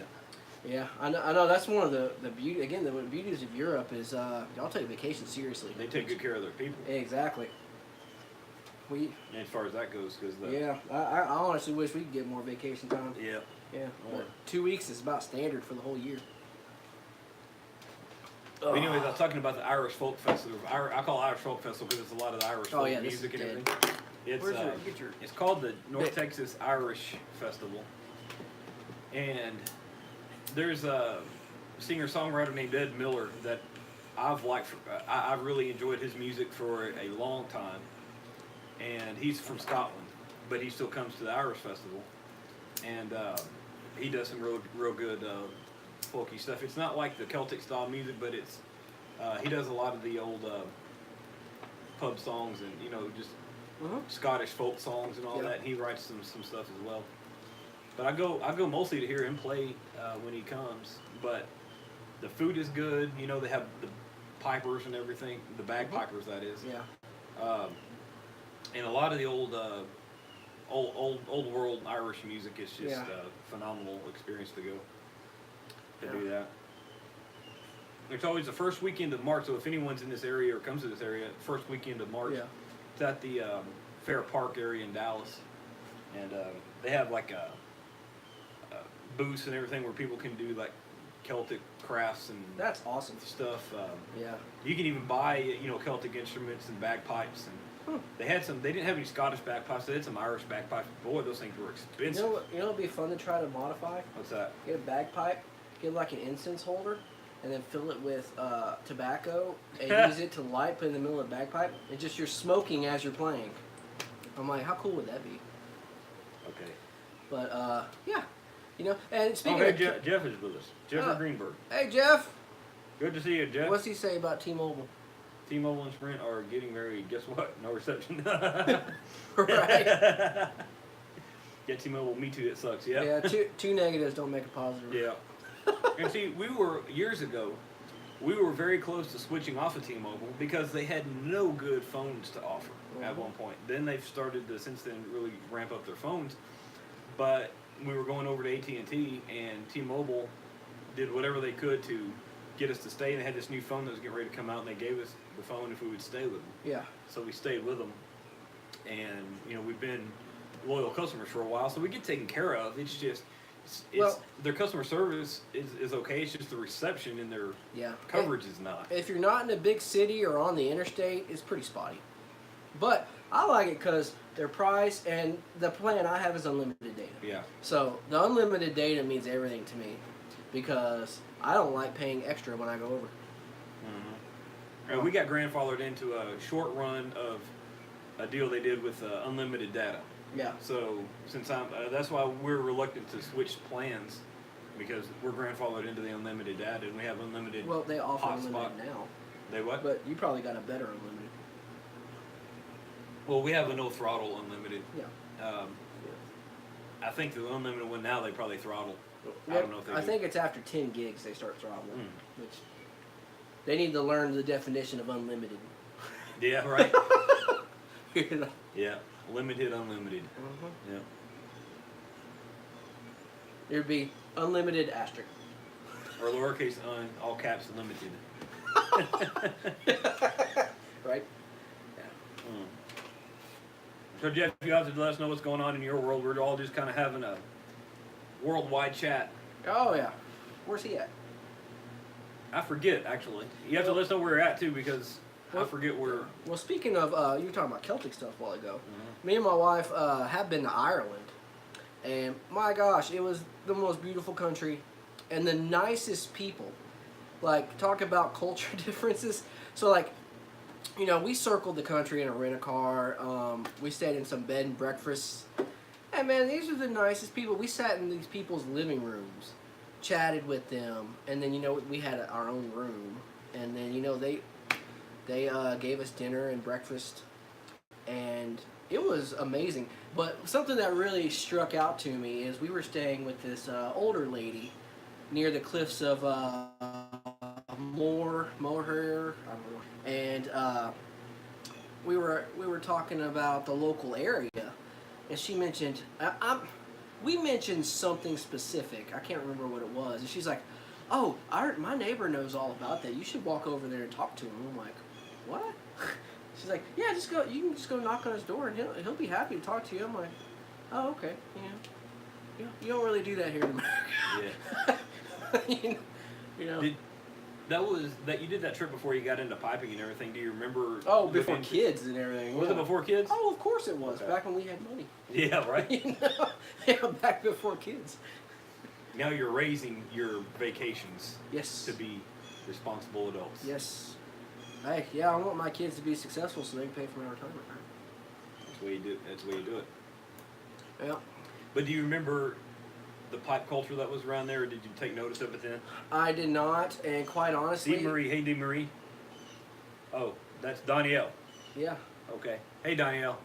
Yeah, I know that's one of the beauty. Again, the beauties of Europe is y'all take vacation seriously. They take good care of their people. Exactly. And as far as that goes, Yeah, I honestly wish we could get more vacation time. Yeah. Yeah, More. 2 weeks is about standard for the whole year. But anyways, I was talking about the Irish Folk Festival. I call it Irish Folk Festival because it's a lot of the Irish folk yeah, this music is and dead. everything. It's it's called the North Texas Irish Festival, and there's a singer-songwriter named Ed Miller that I've liked. I've really enjoyed his music for a long time, and he's from Scotland, but he still comes to the Irish Festival, and he does some real good folky stuff. It's not like the Celtic style music, but it's he does a lot of the old pub songs and just Scottish folk songs and all that. And he writes some stuff as well. But I go mostly to hear him play when he comes. But the food is good. They have the pipers and everything, the bagpipers that is. Yeah. And a lot of the old world Irish music is just a phenomenal experience to go do that. It's always the first weekend of March, so if anyone's in this area or comes to this area, first weekend of March, it's at the Fair Park area in Dallas, and they have like a booths and everything where people can do like Celtic crafts and That's awesome. stuff. Yeah. You can even buy Celtic instruments and bagpipes, and they didn't have any Scottish bagpipes. They had some Irish bagpipes. Boy, those things were expensive. You know what'd be fun to try to modify? What's that? Get a bagpipe, get like an incense holder, and then fill it with tobacco and use it to light, put it in the middle of the bagpipe, and just you're smoking as you're playing. I'm like, how cool would that be? Okay. But yeah, and speaking Okay, of Jeff is with us. Jeffrey Greenberg. Hey Jeff, Good to see you, Jeff. what's he say about T-Mobile? T-Mobile and Sprint are getting married. Guess what? No reception. Right. Yeah, T-Mobile, me too, it sucks. Yeah. Yeah, two negatives don't make a positive. Yeah. And see, years ago, we were very close to switching off of T-Mobile because they had no good phones to offer at one point. Then they've started to, since then, really ramp up their phones. But we were going over to AT&T, and T-Mobile did whatever they could to get us to stay. And they had this new phone that was getting ready to come out, and they gave us the phone if we would stay with them. Yeah. So we stayed with them, and we've been loyal customers for a while, so we get taken care of. It's just, their customer service is okay. It's just the reception and their coverage is not. If you're not in a big city or on the interstate, it's pretty spotty. But I like it because their price and the plan I have is unlimited data. Yeah. So the unlimited data means everything to me because I don't like paying extra when I go over. And we got grandfathered into a short run of a deal they did with unlimited data. Yeah. So since that's why we're reluctant to switch plans, because we're grandfathered into the unlimited data and we have unlimited. Well, they offer hotspot. unlimited now. They what? But you probably got a better unlimited. Well, we have a no throttle unlimited. Yeah. I think the unlimited one now they probably throttle. I don't know if they I do. think it's after 10 gigs they start throttling, Mm. which they need to learn the definition of unlimited. Yeah, right. You know? Yeah, limited, unlimited. Mhm. Yeah. It'd be unlimited asterisk. Or lowercase un, all caps, limited. Right? Mm. So Jeff, you have to let us know what's going on in your world. We're all just kind of having a worldwide chat. Oh yeah. Where's he at? I forget, actually. You have to let us know where you're at too, because I forget where. Well, speaking of, you were talking about Celtic stuff a while ago. Mhm. Me and my wife have been to Ireland, and my gosh, it was the most beautiful country, and the nicest people. Like, talk about culture differences. So, like, you know, we circled the country in a rent-a-car. We stayed in some bed and breakfasts. And man, these are the nicest people. We sat in these people's living rooms, chatted with them, and then, you know, we had our own room. And then, you know, they gave us dinner and breakfast, and it was amazing. But something that really struck out to me is we were staying with this older lady near the cliffs of Moher, I don't know, and we were talking about the local area, and she mentioned we mentioned something specific. I can't remember what it was, and she's like, "Oh, my neighbor knows all about that. You should walk over there and talk to him." I'm like, "What?" She's like, "Yeah, just go. You can just go knock on his door, and he'll be happy to talk to you." I'm like, "Oh, okay. You don't really do that here in America." Yeah. you know. You did that trip before you got into piping and everything. Do you remember? Oh, before looking- kids and everything. Was yeah. it before kids? Oh, of course it was. Okay. Back when we had money. Yeah, right. You know? Yeah, back before kids. Now you're raising your vacations Yes. to be responsible adults. Yes. Hey, yeah, I want my kids to be successful so they can pay for my retirement. That's the way you do. That's the way you do it. Yeah. But do you remember the pipe culture that was around there, or did you take notice of it then? I did not, and quite honestly. Dee Marie, hey Dee Marie. Oh, that's Danielle. Yeah. Okay. Hey Danielle.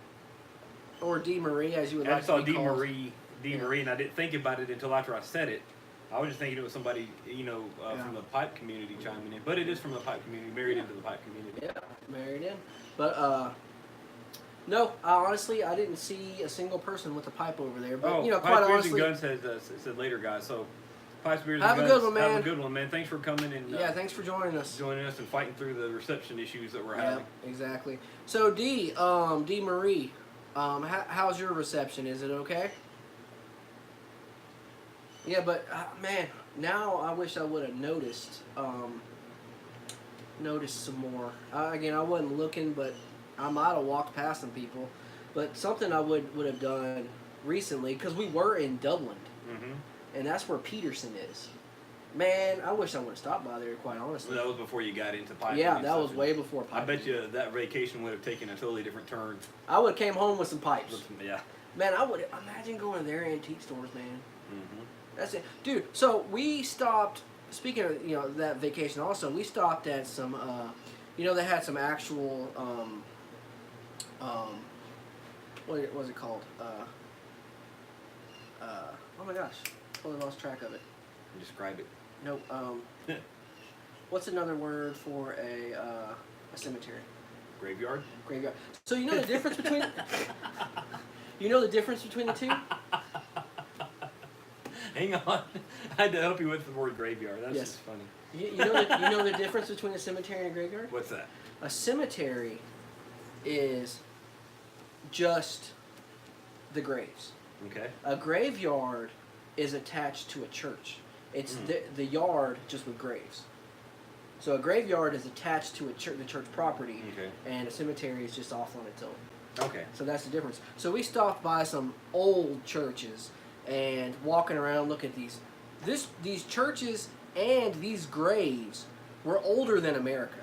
Or Dee Marie, as you would I like saw to be Dee called. Marie, Yeah. and I didn't think about it until after I said it. I was just thinking it was somebody, Yeah. from the pipe community chiming in, but it is from the pipe community, married into the pipe community. Yeah, married in. But, no, honestly, I didn't see a single person with a pipe over there. But, you know, quite Pipes, Beers, honestly. and Guns said later, guys. So, Pipes, Beers, Have and a Guns. good one, man. Have a good one, man. Thanks for coming and Yeah, thanks for joining us. joining us and fighting through the reception issues that we're Yeah, having. exactly. So, Dee Marie, how's your reception? Is it okay? Yeah, but man, now I wish I would have noticed some more. Again, I wasn't looking, but I might have walked past some people. But something I would have done recently, because we were in Dublin, Mm-hmm. and that's where Peterson is. Man, I wish I would have stopped by there, quite honestly. That was before you got into piping. Yeah, and that stuff, was and way before I piping. bet you that vacation would have taken a totally different turn. I would have came home with some pipes. Yeah. Man, I would imagine going to their antique stores, man. Mm-hmm. That's it, dude. So we stopped. Speaking of that vacation, also we stopped at some. They had some actual. What was it called? Oh my gosh, totally lost track of it. Describe it. Nope. What's another word for a cemetery? Graveyard. Graveyard. So you know the difference between. You know the difference between the two? Hang on. I had to help you with the word graveyard. That's Yes. just funny. You know the difference between a cemetery and a graveyard? What's that? A cemetery is just the graves. Okay. A graveyard is attached to a church. It's the yard just with graves. So a graveyard is attached to the church property, Okay. and a cemetery is just off on its own. Okay. So that's the difference. So we stopped by some old churches and walking around, look at these churches and these graves were older than America.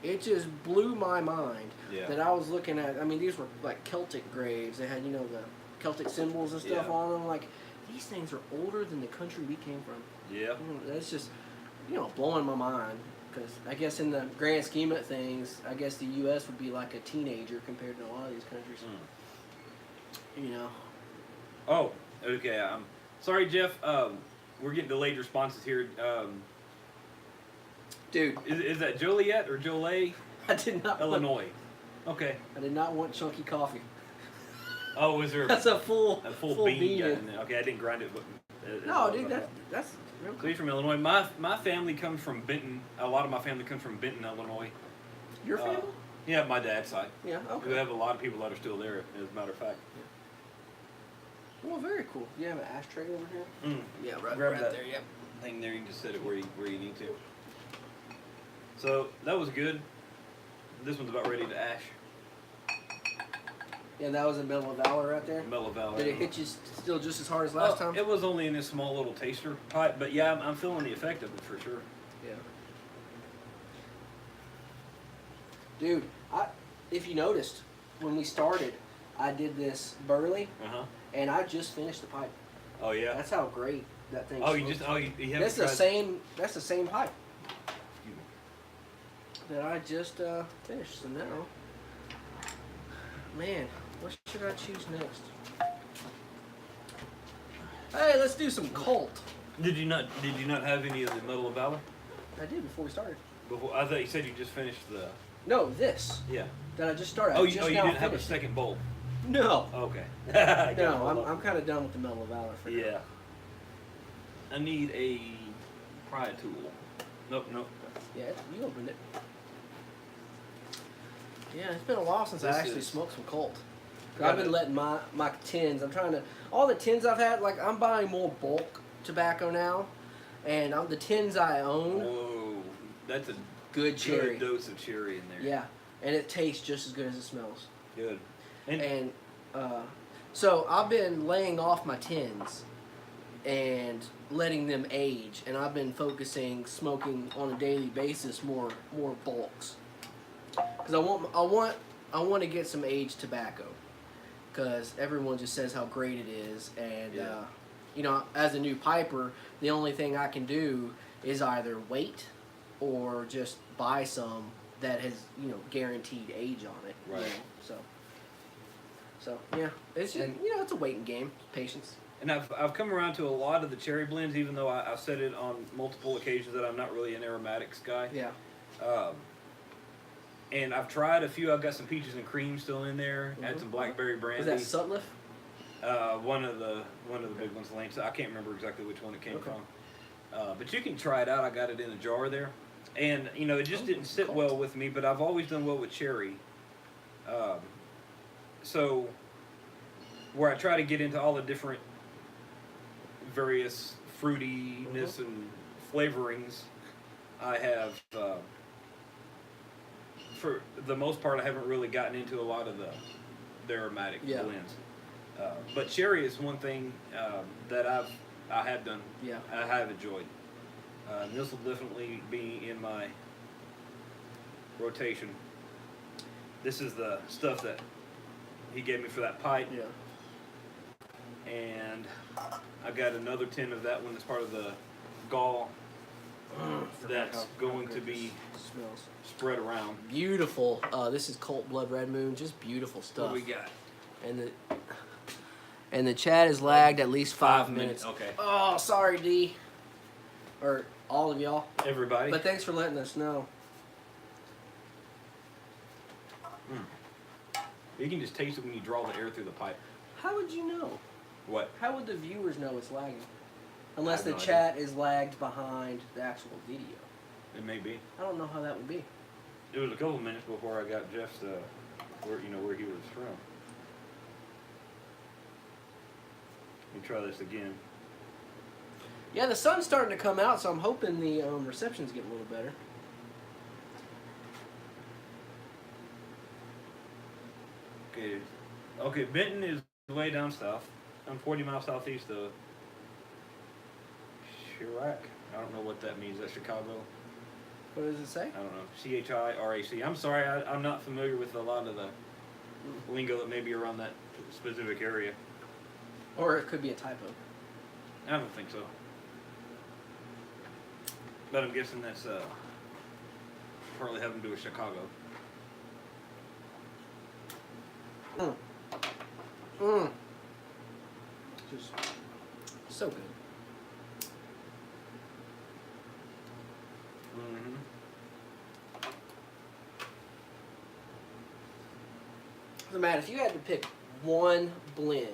It just blew my mind that I was looking at. I mean, these were like Celtic graves. They had, the Celtic symbols and stuff Yeah. on them. Like, these things are older than the country we came from. Yeah. That's just, blowing my mind. Because I guess in the grand scheme of things, I guess the U.S. would be like a teenager compared to a lot of these countries. Mm. You know. Oh, okay. Sorry, Jeff. we're getting delayed responses here. Dude, Is that Joliet or Joliet, I did not. Illinois? Okay. I did not want chunky coffee. Oh, is there That's a full bean guy in. in there? Okay, I didn't grind it, but No, dude, that's real So cool. he's from Illinois. My family comes from Benton. A lot of my family comes from Benton, Illinois. Your family? Yeah, my dad's side. Yeah. We Okay. have a lot of people that are still there, as a matter of fact. Well, very cool. You have an ashtray over here? Mm. Yeah, right, Grab right that. there. Yep. Thing there, you can just set it where you need to. So that was good. This one's about ready to ash. Yeah, that was a Medal of Valor right there. Mellow Valley. Did it hit you still just as hard as last time? It was only in this small little taster pipe, but yeah, I'm feeling the effect of it for sure. Yeah. Dude, if you noticed, when we started, I did this burley, and I just finished the pipe. Oh yeah. That's how great that thing. Oh, smokes. you haven't That's the tried- same. That's the same pipe that I just finished. So now, man, what should I choose next? Hey, let's do some Colt. Did you not have any of the Medal of Valor? I did before we started. Before I thought you said you just finished the. No, this Yeah. that I just started. I Oh, just you now didn't have a finished. second bowl. No, Okay. no, I'm kind of done with the Medal of Valor for now. Yeah. I need a pry tool. Nope. Yeah, you opened it. Yeah, it's been a while since I This actually is- smoked some Colt. Got I've been it. letting my tins. I'm trying to all the tins I've had. Like I'm buying more bulk tobacco now, and the tins I own, Whoa, that's a good cherry. good dose of cherry in there. Yeah, and it tastes just as good as it smells. Good. And And so I've been laying off my tins and letting them age, and I've been focusing smoking on a daily basis more bulks because I want to get some aged tobacco because everyone just says how great it is, and Yeah. you know, as a new piper, the only thing I can do is either wait or just buy some that has guaranteed age on it. Right. So yeah, it's just, it's a waiting game, patience. And I've come around to a lot of the cherry blends, even though I've said it on multiple occasions that I'm not really an aromatics guy. Yeah. And I've tried a few. I've got some peaches and cream still in there. Add some blackberry brandy. Was that Sutliff? One of the big ones, Lane. So I can't remember exactly which one it came Okay. from. But you can try it out. I got it in a jar there, and it just didn't sit cool. well with me. But I've always done well with cherry. So where I try to get into all the different various fruitiness and flavorings, I have for the most part I haven't really gotten into a lot of the aromatic Yeah. blends. But cherry is one thing that I have done. Yeah. I have enjoyed. This will definitely be in my rotation. This is the stuff that he gave me for that pipe, Yeah. and I got another tin of that one that's part of the gall that's going to be Smells spread around. beautiful. This is Colt Blood Red Moon, just beautiful What stuff. do we got? And the chat is lagged at least 5 minutes. Okay. Oh, sorry, D, or all of y'all. Everybody. But thanks for letting us know. You can just taste it when you draw the air through the pipe. How would you know? What? How would the viewers know it's lagging? Unless I the have no chat is lagged behind the actual video. It may be. I don't know how that would be. It was a couple minutes before I got Jeff's where he was from. Let me try this again. Yeah, the sun's starting to come out, so I'm hoping the reception's getting a little better. Okay, Benton is way down south. I'm 40 miles southeast of Chirac. I don't know what that means. Is that Chicago? What does it say? I don't know. Chirac. I'm sorry, I'm not familiar with a lot of the lingo that may be around that specific area. Or it could be a typo. I don't think so. But I'm guessing that's partly having to do with Chicago. Just so good. So Matt, if you had to pick one blend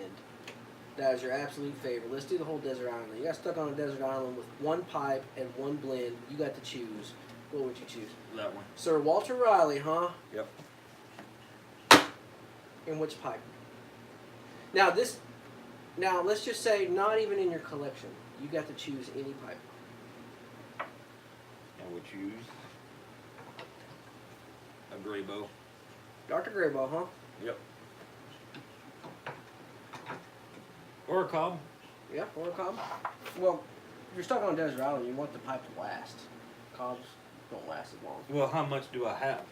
that is your absolute favorite, let's do the whole desert island. You got stuck on a desert island with one pipe and one blend. You got to choose. What would you choose? That one. Sir Walter Riley, huh? Yep. In which pipe? Now let's just say not even in your collection. You got to choose any pipe. I would choose a gray bow. Dr. Graybow, huh? Yep. Or a cob. Yeah, or a cob. Well, if you're stuck on a desert island, you want the pipe to last. Cobs don't last as long. Well, how much do I have?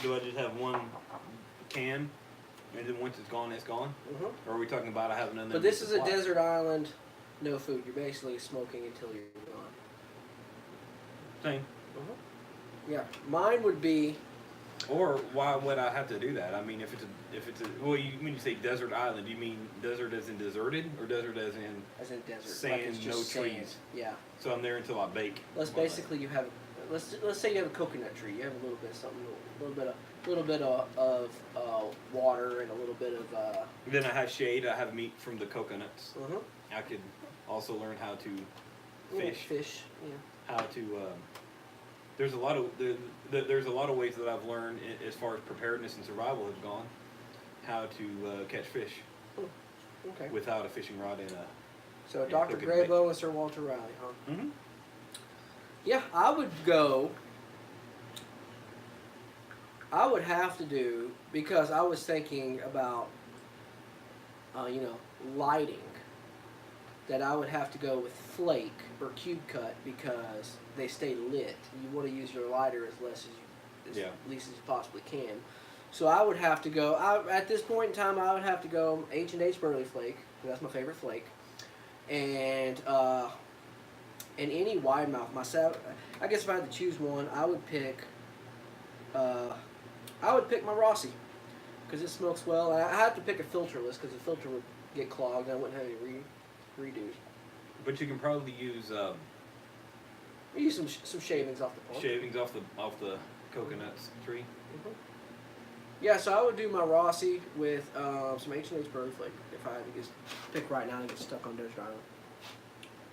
Do I just have one can, and then once it's gone, it's gone? Mm-hmm. Or are we talking about I have another? But this is a desert island, no food. You're basically smoking until you're gone. Same. Mm-hmm. Yeah, mine would be. Or why would I have to do that? I mean, if it's a well, when you say desert island, do you mean desert as in deserted, or desert as in Desert. sand, like it's just no sand. trees? Yeah. So I'm there until I bake. Let's basically you have. Let's say you have a coconut tree. You have a little bit of something, a little bit of water and a little bit of. Then I have shade. I have meat from the coconuts. Mm-hmm. I could also learn how to Yeah, fish. fish. Yeah. How to there's a lot of ways that I've learned as far as preparedness and survival has gone, how to catch fish Okay. without a fishing rod and a. So Yeah, Dr. cooking Graybow and Sir Walter Riley, huh? Mm-hmm. Yeah, I would have to do, because I was thinking about, lighting, that I would have to go with flake or cube cut because they stay lit. You want to use your lighter as less as you, Yeah. least as you possibly can. So I would have to go, at this point in time, I would have to go H&H Burley Flake, 'cause that's my favorite flake, and any wide mouth. I guess if I had to choose one, I would pick my Rossi, because it smokes well. I have to pick a filterless because the filter would get clogged and I wouldn't have any redos. But you can probably use We use some shavings off the pump. shavings off the coconuts tree. Mhm. Yeah, so I would do my Rossi with some H&H Burley Flake if I had to just pick right now and get stuck on desert island.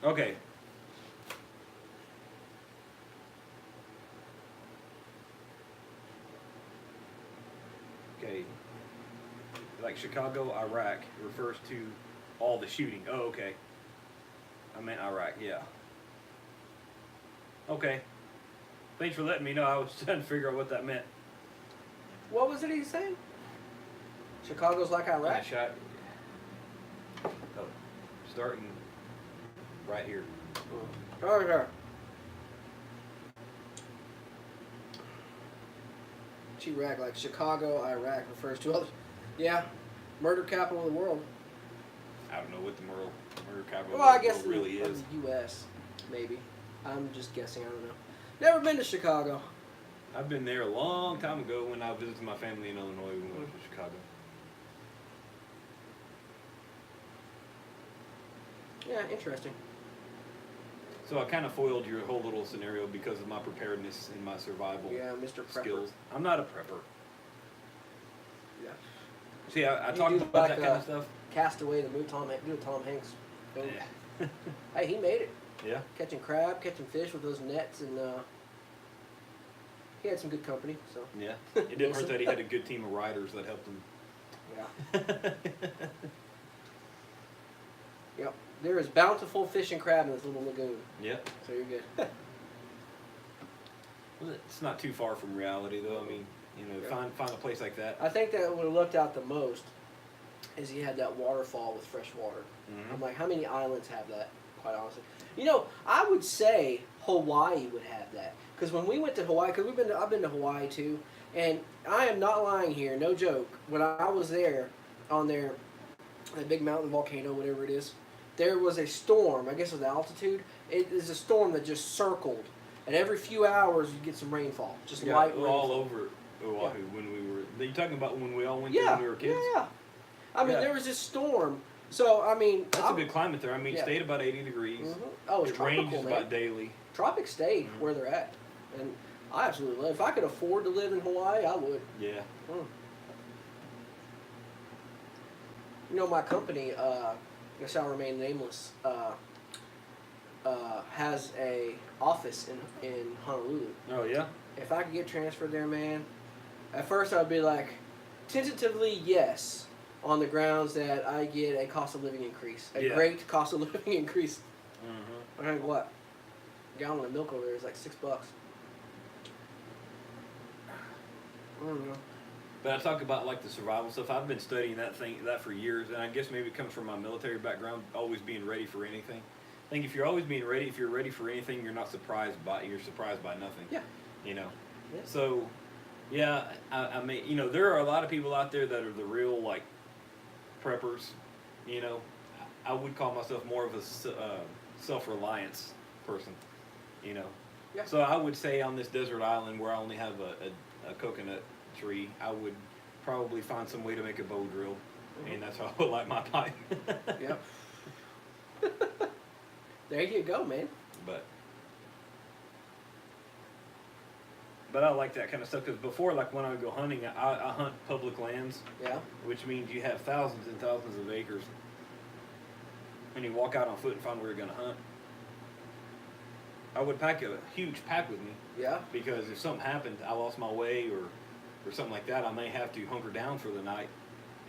Okay. Okay. Like Chicago, Iraq refers to all the shooting. Oh, okay. I meant Iraq, yeah. Okay. Thanks for letting me know. I was trying to figure out what that meant. What was it he saying? Chicago's like Iraq? I shot. Oh, starting right here. Oh, yeah. Iraq, like Chicago, Iraq refers to others. Yeah, murder capital of the world. I don't know what the murder capital Well, I of the guess world really of is. the U.S. maybe. I'm just guessing. I don't know. Never been to Chicago. I've been there a long time ago when I visited my family in Illinois. We went to Chicago. Yeah, interesting. So I kind of foiled your whole little scenario because of my preparedness and my survival Yeah, Mr. Prepper. skills. I'm not a prepper. Yeah. See, I You talked do about like, that kind of stuff. Castaway, the movie Tom Hanks. film. Yeah. Hey, he made it. Yeah. Catching crab, catching fish with those nets, and he had some good company. So Yeah. It didn't hurt that he had a good team of riders that helped him. yeah. Yep. There is bountiful fish and crab in this little lagoon, Yep. so you're good. Well, it's not too far from reality, though. I mean, Yeah. find a place like that. I think that would have looked out the most is he had that waterfall with fresh water. Mhm. I'm like, how many islands have that? Quite honestly, I would say Hawaii would have that because when we went to Hawaii, because I've been to Hawaii too, and I am not lying here, no joke. When I was there, on the big mountain volcano, whatever it is, there was a storm. I guess with altitude, it is a storm that just circled, and every few hours you get some rainfall, just Yeah, light rainfall. all over Oahu when we were. Are you talking about when we all went there Yeah, when we were kids? yeah. I mean, Yeah. there was this storm. So I mean, That's a good climate there. I mean, it Yeah. stayed about 80 degrees. Mhm. Oh, it's It tropical, ranges man. about daily. Tropic stayed Mhm. where they're at, and I absolutely love. If I could afford to live in Hawaii, I would. Yeah. Mm. You know, my company, I shall remain nameless, has a office in Honolulu. Oh yeah. If I could get transferred there, man, at first I'd be like, tentatively yes, on the grounds that I get a cost of living increase, a Yeah. great cost of living increase. Mm-hmm. I think what, a gallon of milk over there is like $6. I don't know. But I talk about like the survival stuff. I've been studying that for years, and I guess maybe it comes from my military background, always being ready for anything. I think if you're always being ready, if you're ready for anything, you're surprised by nothing. Yeah. You know. Yeah. So, yeah, I mean, you know, there are a lot of people out there that are the real like preppers. You know, I would call myself more of a self-reliance person. You know. Yeah. So I would say on this desert island where I only have a coconut tree, I would probably find some way to make a bow drill, and that's how I would light my pipe. Yep. There you go, man. But I like that kind of stuff because before, like when I would go hunting, I hunt public lands, Yeah. which means you have thousands and thousands of acres, and you walk out on foot and find where you're going to hunt. I would pack a huge pack with me Yeah. because if something happened, I lost my way or something like that, I may have to hunker down for the night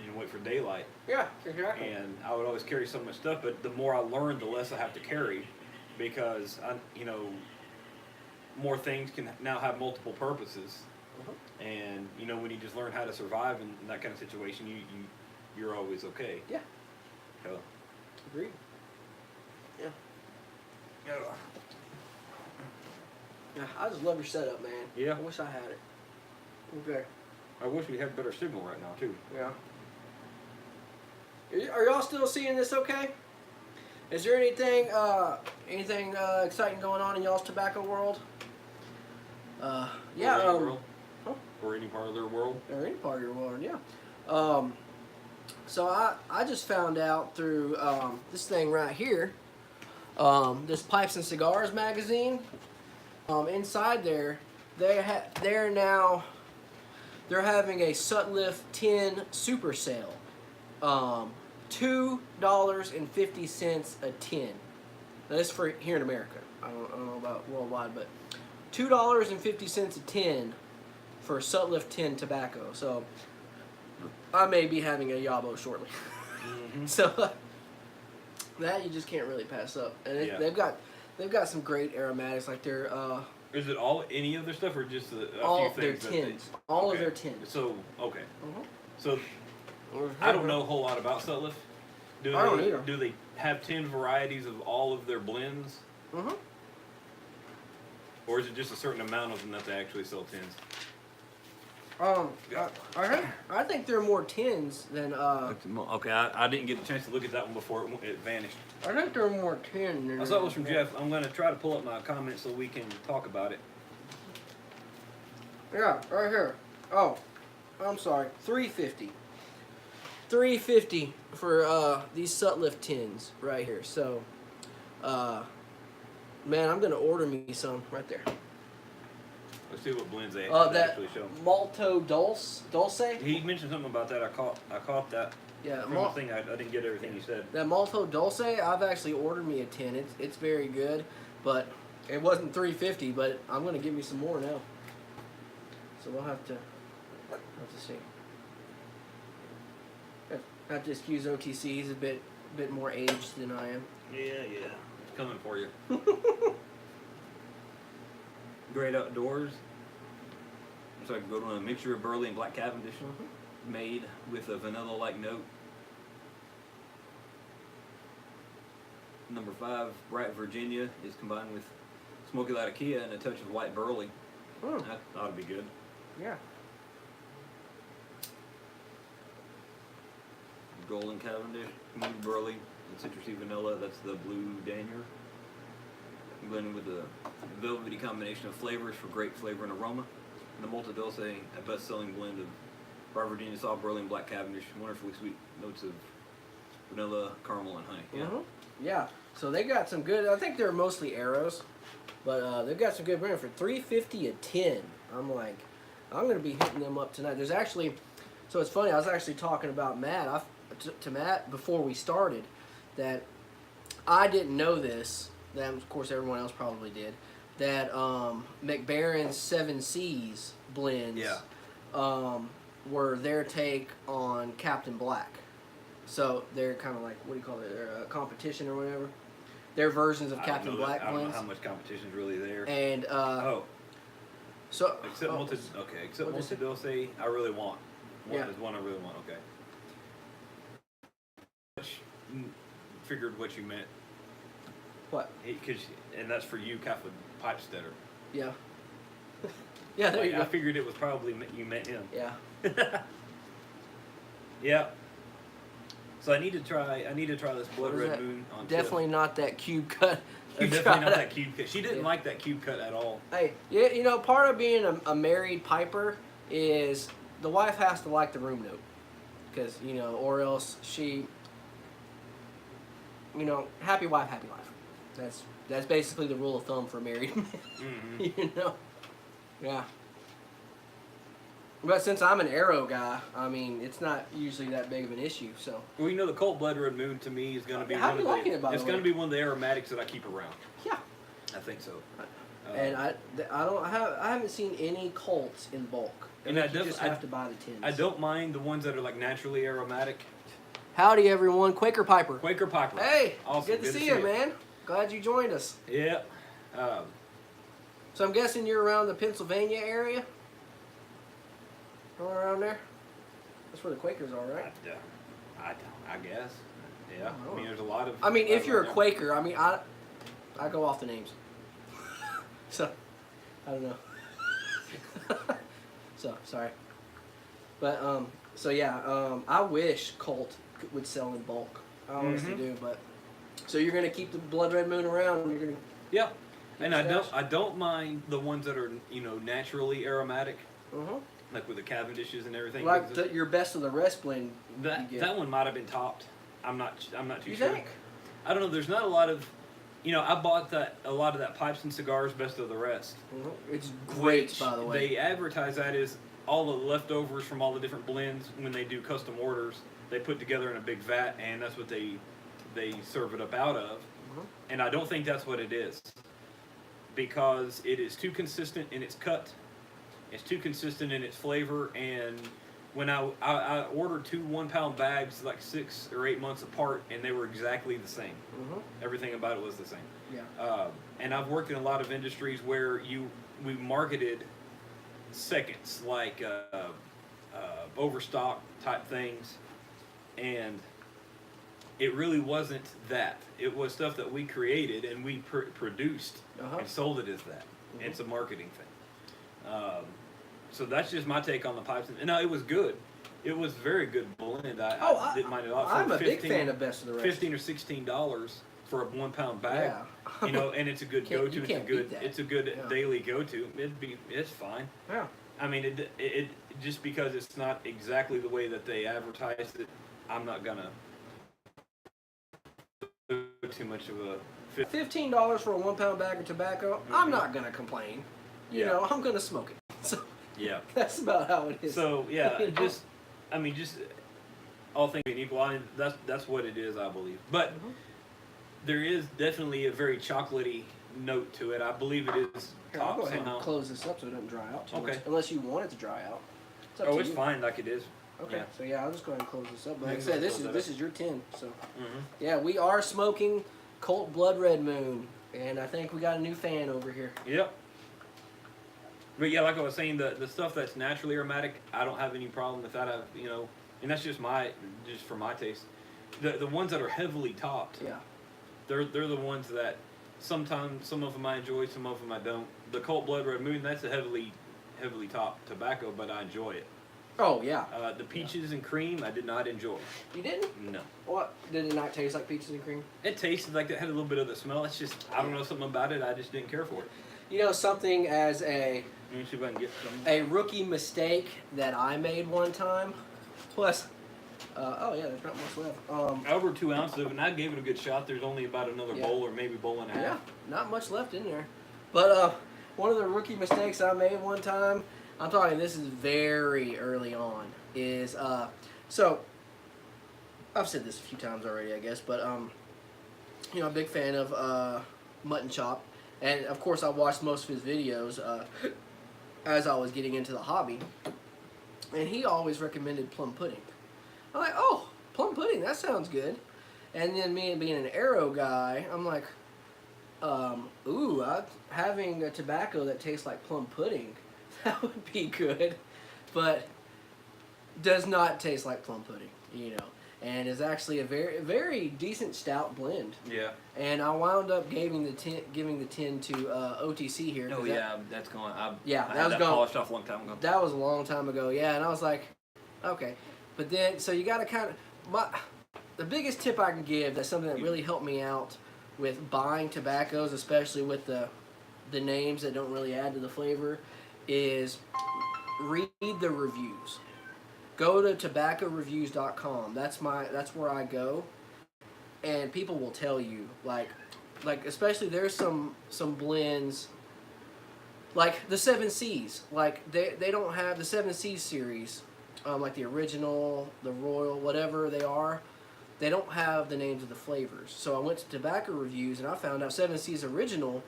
and wait for daylight. Yeah. Exactly. And I would always carry so much stuff, but the more I learn, the less I have to carry, because more things can now have multiple purposes. Uh-huh. And when you just learn how to survive in that kind of situation, you're always okay. Yeah. So, Agreed. Yeah. Yeah. I just love your setup, man. Yeah. I wish I had it. Okay. I wish we had better signal right now too. Yeah. Are y'all still seeing this okay? Is there anything exciting going on in y'all's tobacco world? Yeah. Or any world. Huh? Or any part of their world. Or any part of your world, yeah. So I just found out through this thing right here, this Pipes and Cigars magazine. Inside there, they're having a Sutliff 10 super sale. $2.50 a tin. Now, this is for here in America. I don't know about worldwide, but $2.50 a tin for Sutliff 10 tobacco. So I may be having a Yabo shortly. Mm-hmm. So that you just can't really pass up. And Yeah. they've got some great aromatics, like their Is it any of their stuff or just a all few their things? tins, all of Okay. their tins. So okay. Uh-huh. So I don't know a whole lot about Sutliff. I don't either. Do they have 10 varieties of all of their blends? Mm-hmm. Or is it just a certain amount of them that they actually sell tins? I think there are more tins than Okay, I didn't get a chance to look at that one before it vanished. I think there are more tins than I saw it was from Jeff. I'm going to try to pull up my comments so we can talk about it. Yeah, right here. Oh, I'm sorry. $3.50. $3.50 for these Sutliff tins right here. So, man, I'm gonna order me some right there. Let's see what blends they That actually show. Malto Dulce. He mentioned something about that. I caught that Yeah, from the thing. I didn't get everything he said. that Malto Dulce. I've actually ordered me a tin. It's very good, but it wasn't $3.50. But I'm gonna give me some more now. So we'll have to see. Have to excuse OTC. He's a bit more aged than I am. Yeah. It's coming for you. Great Outdoors. So I can go to a mixture of burley and black Cavendish, made with a vanilla-like note. Number 5, Bright Virginia, is combined with Smoky Latakia and a touch of white burley. Mm. That ought to be good. Yeah. Golden Cavendish, smooth burley, and citrusy vanilla. That's the Blue Danier. Blended with a velvety combination of flavors for great flavor and aroma. And the Malto Dulce, a best-selling blend of Bright Virginia soft burley and black Cavendish, wonderfully sweet notes of vanilla, caramel, and honey. Yeah. Mm-hmm. Yeah. So they got some good. I think they're mostly arrows, but they've got some good brand for $3.50 a tin. I'm gonna be hitting them up tonight. There's actually, so it's funny. I was actually talking about Matt. to Matt before we started that I didn't know this. That of course everyone else probably did. That McBaron's 7 Seas blends were their take on Captain Black. So they're kind of like, what do you call it? They're a competition or whatever. They're versions of Captain Black I don't know blends. how much competition's really there. And so Except Monte Dulce, I really want. Yeah. Is one I really want. Okay. Figured what you meant. What? And that's for you, Catholic pipe stutter. Yeah. Yeah, there you go. I figured it was probably you meant him. Yeah. Yeah. So I need to try this Blood Red Moon on Definitely not that cube cut. definitely not that cube cut. She didn't like that cube cut at all. Hey, yeah, you know, part of being a married piper is the wife has to like the room note, because or else she, happy wife, happy life. That's basically the rule of thumb for married men. Mm-hmm. Yeah. But since I'm an arrow guy, I mean, it's not usually that big of an issue. So. Well, the Colt Blood Red Moon to me is going to be How do you like it, by the way? It's going to be one of the aromatics that I keep around. Yeah. I think so. And I haven't seen any Colts in bulk. And you just have to buy the tins. I don't mind the ones that are like naturally aromatic. Howdy, everyone. Quaker Piper. Quaker Piper. Hey, awesome. good to see you, man. Glad you joined us. Yeah. So I'm guessing you're around the Pennsylvania area? Somewhere around there? That's where the Quakers are, right? I guess. Yeah. Oh. I mean, there's a lot of. I mean, if you're a around Quaker, I mean, I go off the names. So, I don't know. So, sorry. But, so yeah, I wish Colt would sell in bulk. I honestly do, but. So you're going to keep the Blood Red Moon around? You're going to. Yeah. And I don't mind the ones that are, naturally aromatic. Like with the Cavendishes and everything. Like your best of the rest blend. That one might have been topped. I'm not too You sure. think? I don't know. There's not a lot of, I bought a lot of that Pipes and Cigars Best of the Rest. It's great, which by the way. They advertise that as all the leftovers from all the different blends when they do custom orders. They put together in a big vat, and that's what they serve it up out of. And I don't think that's what it is, because it is too consistent in its cut. It's too consistent in its flavor, and when I ordered 2 1-pound bags like 6 or 8 months apart, and they were exactly the same. Everything about it was the same. Yeah. And I've worked in a lot of industries where we marketed seconds, like overstock type things, and it really wasn't that. It was stuff that we created and we produced and sold it as that. It's a marketing thing. So that's just my take on the pipes. And no, it was good. It was very good blend. I didn't mind it at all. I'm a big fan of Best of the Rest. $15 or $16 for a 1-pound bag. Yeah. And it's a good go-to. It's a good daily go-to. It's fine. Yeah. I mean, it just because it's not exactly the way that they advertised it, I'm not gonna do too much of a. $15 for a 1-pound bag of tobacco. I'm not gonna complain. You know, I'm gonna smoke it. So yeah, that's about how it is. So yeah, just all things being equal, that's what it is, I believe. But there is definitely a very chocolatey note to it. I believe it is. Here, I'll go ahead and close this up so it doesn't dry out too much. Unless you want it to dry out. It's up to it's you. fine like it is. Okay, Yeah. So yeah, I'll just go ahead and close this up. But You like I can said, close this it is your tin. So Mm-hmm. yeah, we are smoking Colt Blood Red Moon, and I think we got a new fan over here. Yep. But yeah, like I was saying, the stuff that's naturally aromatic, I don't have any problem with that. And that's just for my taste. The ones that are heavily topped, Yeah. they're the ones that sometimes some of them I enjoy, some of them I don't. The Colt Blood Red Moon, that's a heavily topped tobacco, but I enjoy it. Oh yeah. The peaches and cream, I did not enjoy. You didn't? No. What? Did it not taste like peaches and cream? It tasted like it had a little bit of the smell. It's just, I don't know, something about it. I just didn't care for it. You know, something as Let me see if I can get some. a rookie mistake that I made one time was, oh yeah, there's not much left. Over 2 ounces of it, and I gave it a good shot. There's only about another Yeah. bowl or maybe bowl and a half. Yeah, not much left in there. But one of the rookie mistakes I made one time, I'm talking this is very early on, is so I've said this a few times already, I guess, but you know, I'm a big fan of Mutton Chop, and of course I watched most of his videos as I was getting into the hobby, and he always recommended plum pudding. I'm like, oh, plum pudding, that sounds good. And then me being an Arrow guy, I'm like, having a tobacco that tastes like plum pudding, that would be good, but does not taste like plum pudding, you know. And is actually a very decent stout blend. Yeah. And I wound up giving the tin to OTC here. Oh yeah, that's going. I that had was that gone. polished off a long time ago. That was a long time ago, yeah. And I was like, okay, but then so you got to kind of the biggest tip I can give. That's something that really helped me out with buying tobaccos, especially with the names that don't really add to the flavor, is read the reviews. Go to tobaccoreviews.com. That's where I go, and people will tell you like especially there's some blends like the 7 C's. Like they don't have the 7 C's series, like the original, the Royal, whatever they are. They don't have the names of the flavors. So I went to Tobacco Reviews and I found out 7 C's original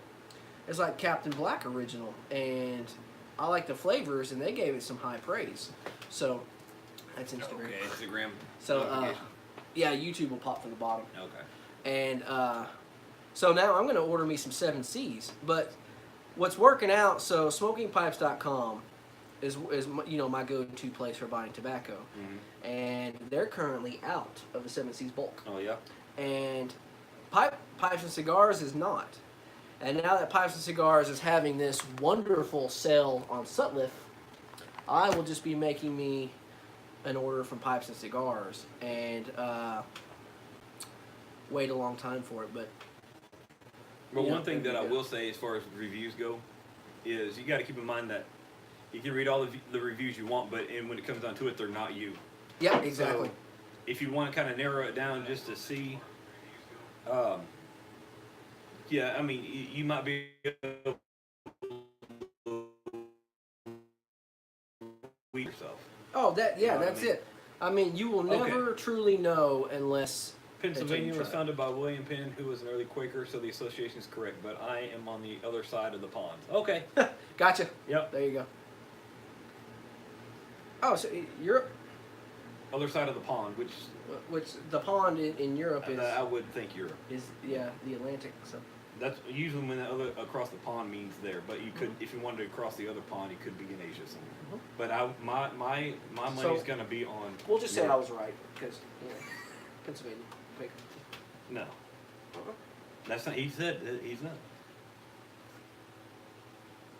is like Captain Black original, and I like the flavors, and they gave it some high praise. So. That's Instagram. Okay, Instagram. So, yeah, YouTube will pop from the bottom. Okay. And so now I'm going to order me some 7 C's. But what's working out, so smokingpipes.com is you know, my go-to place for buying tobacco. Mm-hmm. And they're currently out of the 7 C's bulk. Oh yeah. And Pipes and Cigars is not. And now that Pipes and Cigars is having this wonderful sale on Sutliff, I will just be making me an order from Pipes and Cigars and wait a long time for it, but one thing that I will say as far as reviews go is you got to keep in mind that you can read all the reviews you want, but when it comes down to it, they're not you. Yeah, exactly. So if you want to kind of narrow it down just to see, yeah, I mean, you might be able to weed yourself. Oh, that's You know what I that's mean? it. I mean, you will never truly know unless Pennsylvania was try. founded by William Penn, who was an early Quaker, so the association is correct, but I am on the other side of the pond. Okay. Gotcha. Yep. There you go. Oh, so Europe, Other side of the pond, which the pond in Europe I would think Europe. is the Atlantic. So That's usually when the other across the pond means there, but you could, if you wanted to cross the other pond, it could be in Asia somewhere. Mhm. But my money's gonna be on. we'll just say I Europe. was right because Pennsylvania. Quick. No, Uh-huh. that's not. He said that he's not.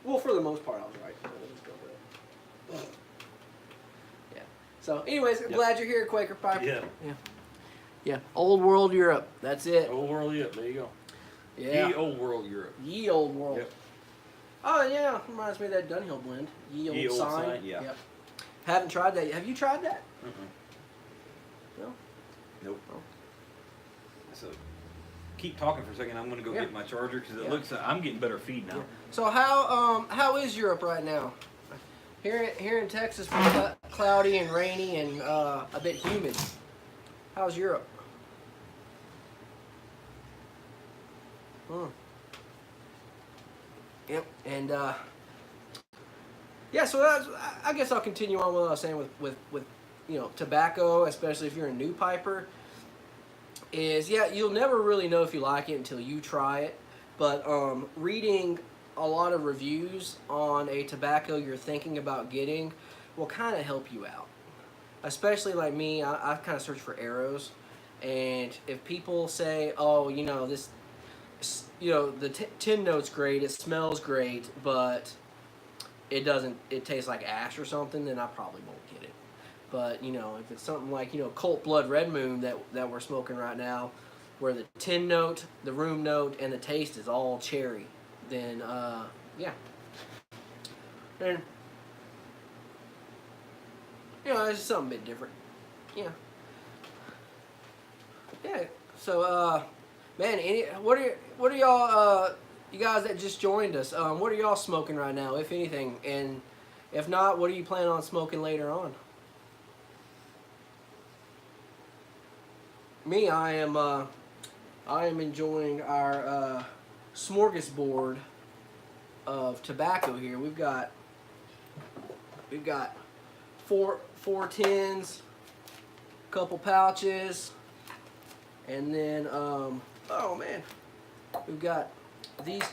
Well, for the most part, I was right. We'll just go with it. Yeah. So, anyways, I'm glad you're here, Quaker Piper. Yeah. Yeah. Old world Europe. That's it. Old world Europe. There you go. Yeah. Ye old world Europe. Ye old world. Yep. Oh yeah, reminds me of that Dunhill blend. Ye old sign. Yeah. Yep. Haven't tried that yet. Have you tried that? No. Nope. Oh. So, keep talking for a second. I'm gonna go Yeah. get my charger because it Yeah. looks. I'm getting better feed now. Yeah. So how is Europe right now? Here in Texas, it's cloudy and rainy and a bit humid. How's Europe? Yep, and yeah. So I guess I'll continue on with what I was saying with you know, tobacco, especially if you're a new piper. Is you'll never really know if you like it until you try it. But reading a lot of reviews on a tobacco you're thinking about getting will kind of help you out. Especially like me, I kind of search for arrows, and if people say, "Oh, you know this, you know the tin note's great, it smells great, but it doesn't, it tastes like ash or something," then I probably won't get it. But you know, if it's something like, you know, Colt Blood Red Moon that we're smoking right now, where the tin note, the room note, and the taste is all cherry, then yeah. And you know, it's something a bit different. Yeah. Yeah. So man, what are y'all you guys that just joined us, what are y'all smoking right now, if anything? And if not, what are you planning on smoking later on? me, I am enjoying our smorgasbord of tobacco here. We've got four tins, couple pouches, and then oh man, we've got these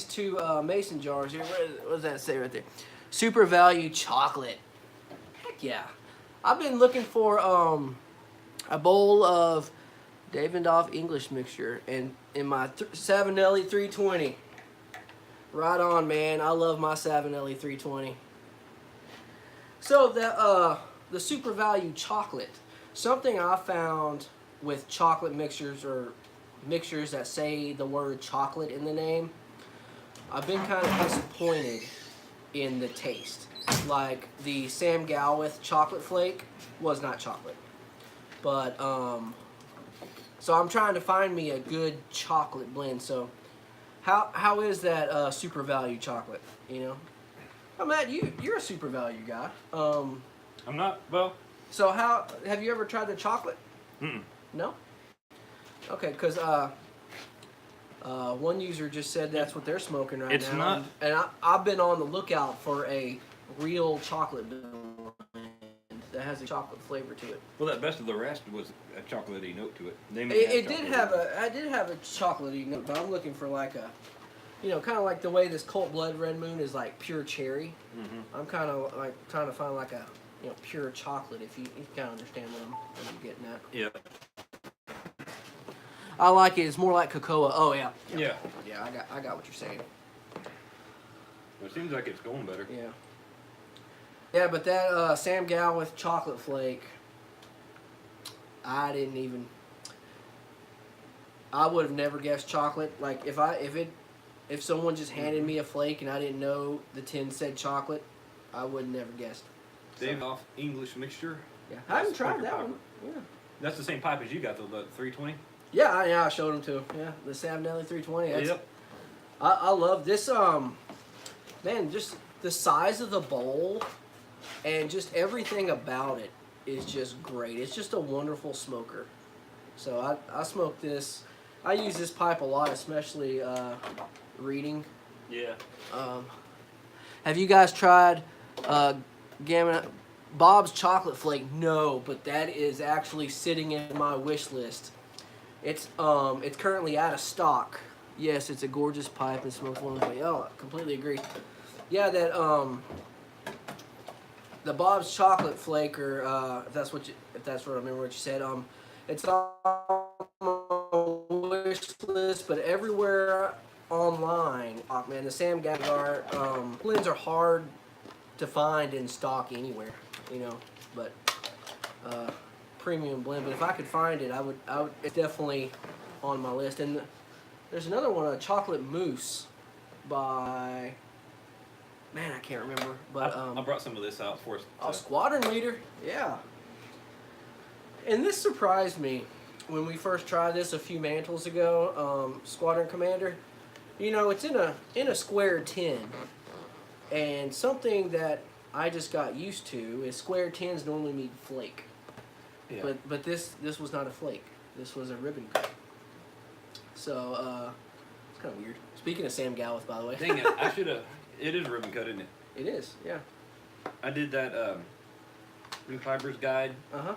two mason jars here. What does that say right there? Super value chocolate. Heck yeah! I've been looking for a bowl of Davidoff English mixture and in my Savinelli 320. Right on, man. I love my Savinelli 320. So the super value chocolate, something I found with chocolate mixtures or mixtures that say the word chocolate in the name, I've been kind of disappointed in the taste. Like the Sam Galwith chocolate flake was not chocolate, but so I'm trying to find me a good chocolate blend. So how is that super value chocolate? You know, oh Matt, you're a super value guy. I'm not. Well, So how have you ever tried the chocolate? mm-mm. No. Okay, because one user just said that's what they're smoking right It's now. not- And I've been on the lookout for a real chocolate blend that has a chocolate flavor to it. Well, that best of the rest was a chocolatey note to it. It did have I did have a chocolatey note, but I'm looking for like a, you know, kind of like the way this Colt Blood Red Moon is like pure cherry. Mm-hmm. I'm kind of like trying to find like a, you know, pure chocolate. If you kind of understand what I'm getting at. Yeah. I like it. It's more like cocoa. Oh yeah. Yeah. Yeah, I got what you're saying. It seems like it's going better. Yeah. Yeah, but that Sam Galwith chocolate flake, I would have never guessed chocolate. Like if someone just handed me a flake and I didn't know the tin said chocolate, I would never guessed. Davidoff English mixture. Yeah, I haven't That's tried like that your one. pipe. Yeah. That's the same pipe as you got though, the 320. Yeah, I showed them to. Yeah, the Savinelli 320. That's, Yep. I love this. Man, just the size of the bowl and just everything about it is just great. It's just a wonderful smoker. So I smoke this. I use this pipe a lot, especially reading. Yeah. Have you guys tried Bob's Chocolate Flake? No, but that is actually sitting in my wish list. It's currently out of stock. Yes, it's a gorgeous pipe and smokes wonderfully. Oh, I completely agree. Yeah, that the Bob's Chocolate Flake, or if that's what I remember what you said. It's on my wish list, but everywhere online, oh man, the Sam Gagar blends are hard to find in stock anywhere, you know. But premium blend. But if I could find it, I would. It's definitely on my list. And there's another one, a chocolate mousse by. Man, I can't remember. But I brought some of this out for us. oh, Squadron Leader, yeah. And this surprised me when we first tried this a few mantles ago. Squadron Commander, you know, it's in a square tin, and something that I just got used to is square tins normally mean flake. Yeah. But this was not a flake. This was a ribbon cut. So it's kind of weird. Speaking of Sam Galwith, by the way. Dang it! I should have. It is ribbon cut, isn't it? It is, yeah. I did that New Fibers guide, Uh-huh.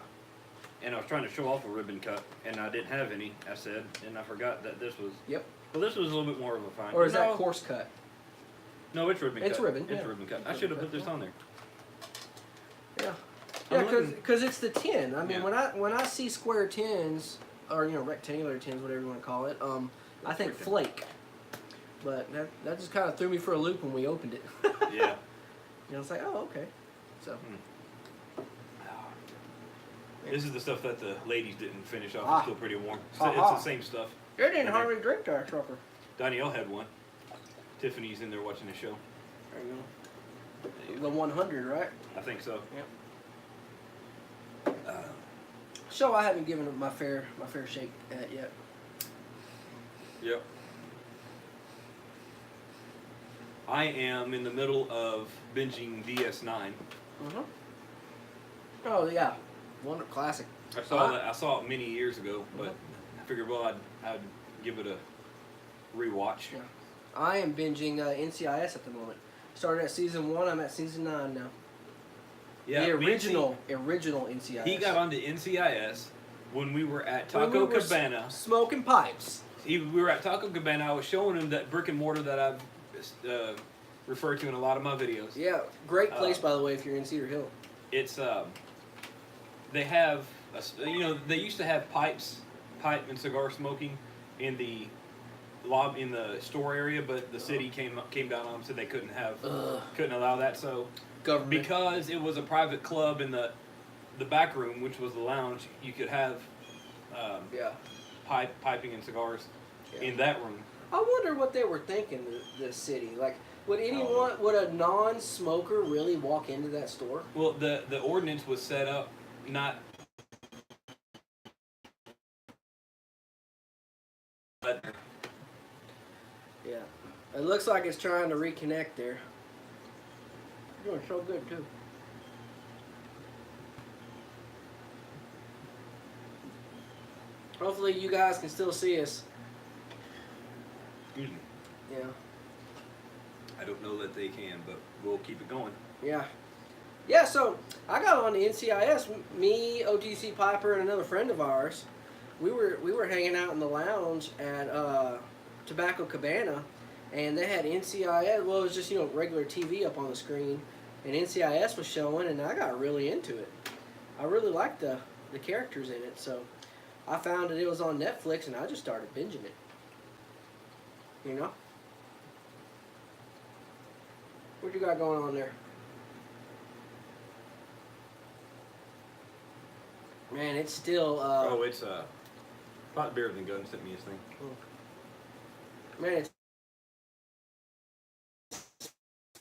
and I was trying to show off a ribbon cut, and I didn't have any. I said, and I forgot that this was. Yep. Well, this was a little bit more of a fine. Or is that No. coarse cut? No, it's ribbon cut. It's ribbon, It's yeah. ribbon cut. I Ribbon should have cut, put this yeah. on there. Yeah. I'm Yeah, looking- because it's the tin. I mean, Yeah. when I see square tins, or you know, rectangular tins, whatever you want to call it, I think flake. But that just kind of threw me for a loop when we opened it. Yeah. You know, it's like, oh, okay. So. This is the stuff that the ladies didn't finish off. Ah. It's still pretty warm. It's Aha. the same stuff. It didn't hardly drink that sucker. Danielle had one. Tiffany's in there watching the show. There you go. The 100, right? I think so. Yep. So I haven't given it my fair shake at yet. Yep. I am in the middle of binging DS9. Mm-hmm. Oh yeah. One classic. I saw it many years ago, but I figured, well, I'd give it a rewatch. Yeah. I am binging NCIS at the moment. Started at season 1. I'm at season 9 now. Yeah, the original NCIS. He got onto NCIS when we were at Taco Cabana. Smoking pipes. We were at Taco Cabana. I was showing him that brick and mortar that I've referred to in a lot of my videos. Yeah, great place, by the way, if you're in Cedar Hill. It's they have they used to have pipe and cigar smoking in the store area, but the city came down on them, so they couldn't allow that. So Government. because it was a private club in the back room, which was the lounge, you could have piping and cigars in that room. I wonder what they were thinking, the city. Like, would a non-smoker really walk into that store? Well, the ordinance was set up not. Yeah. It looks like it's trying to reconnect there. You're doing so good, too. Hopefully you guys can still see us. Excuse me. Yeah. I don't know that they can, but we'll keep it going. Yeah. Yeah, so I got on the NCIS. Me, OTC Piper, and another friend of ours. We were hanging out in the lounge at Tobacco Cabana, and they had NCIS. Well, it was just regular TV up on the screen, and NCIS was showing, and I got really into it. I really liked the characters in it, so I found that it was on Netflix, and I just started binging it. You know? What you got going on there? Man, it's still. It's Pot Beer Than Gun sent me his thing. Man, it's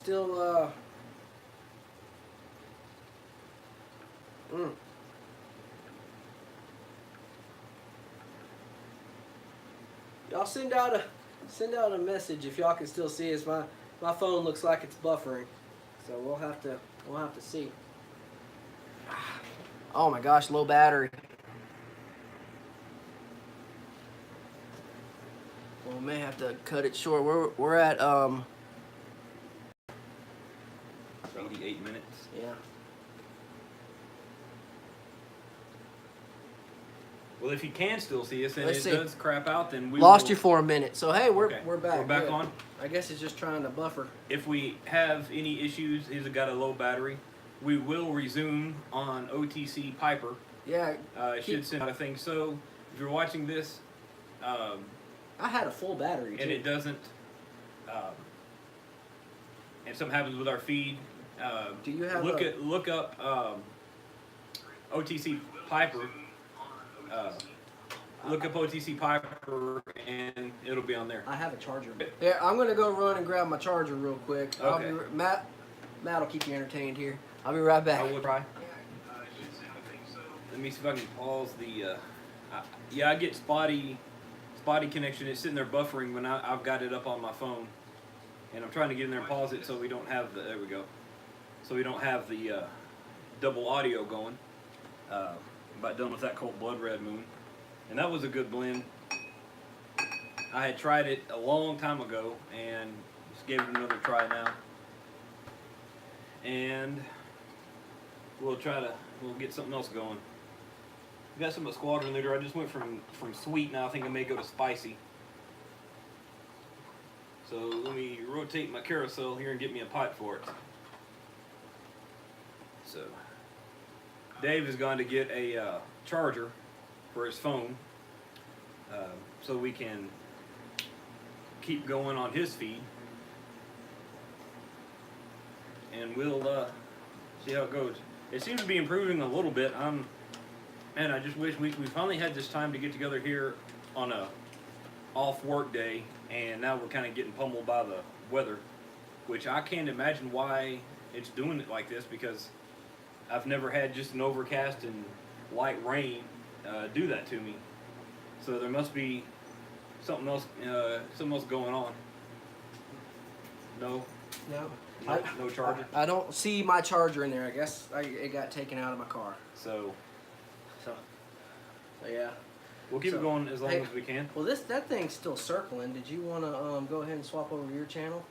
still. Y'all send out a message if y'all can still see us. My phone looks like it's buffering, so we'll have to see. Oh my gosh, low battery. Well, we may have to cut it short. We're at 88 minutes. Yeah. Well, if you can still see us and Let's see. does crap out, then we Lost will, you for a minute. So hey, we're back. We're back Good. on. I guess it's just trying to buffer. If we have any issues, he's got a low battery. We will resume on OTC Piper. Yeah. It should send out a thing. So if you're watching this, I had a full battery too. and it doesn't, and something happens with our feed, Do you have look up OTC Piper. Look up OTC Piper and it'll be on there. I have a charger. Yeah, I'm gonna go run and grab my charger real quick. Okay. Matt will keep you entertained here. I'll be right back. I will try. Let me see if I can pause the. I get spotty connection. It's sitting there buffering when I've got it up on my phone, and I'm trying to get in there and pause it so we don't have the. There we go. So we don't have the double audio going. About done with that Cold Blood Red Moon, and that was a good blend. I had tried it a long time ago and just gave it another try now. And we'll get something else going. We got some Squadron Leader. I just went from sweet, now I think I may go to spicy. So let me rotate my carousel here and get me a pipe for it. So Dave has gone to get a charger for his phone, so we can keep going on his feed, and we'll see how it goes. It seems to be improving a little bit. Man, I just wish we finally had this time to get together here on a off work day, and now we're kind of getting pummeled by the weather, which I can't imagine why it's doing it like this, because I've never had just an overcast and light rain do that to me. So there must be something else going on. No charger. I don't see my charger in there. I guess it got taken out of my car. So So yeah. We'll keep So, it going as long hey, as we can. Well, that thing's still circling. Did you want to go ahead and swap over your channel?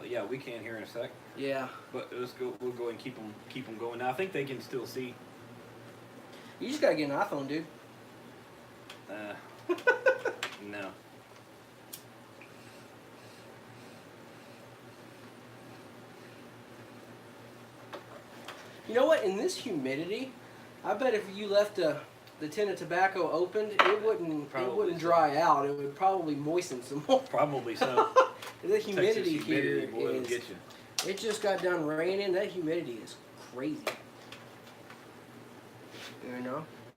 Yeah, we can here in a sec. Yeah. But let's go. We'll go and keep them going. Now I think they can still see. You just gotta get an iPhone, dude. No. You know what? In this humidity, I bet if you left the tin of tobacco opened, it wouldn't Probably so. dry out. It would probably moisten some more. Probably so. The humidity, Texas humidity, here boy, it'll is. get you. It just got done raining. That humidity is crazy. You know.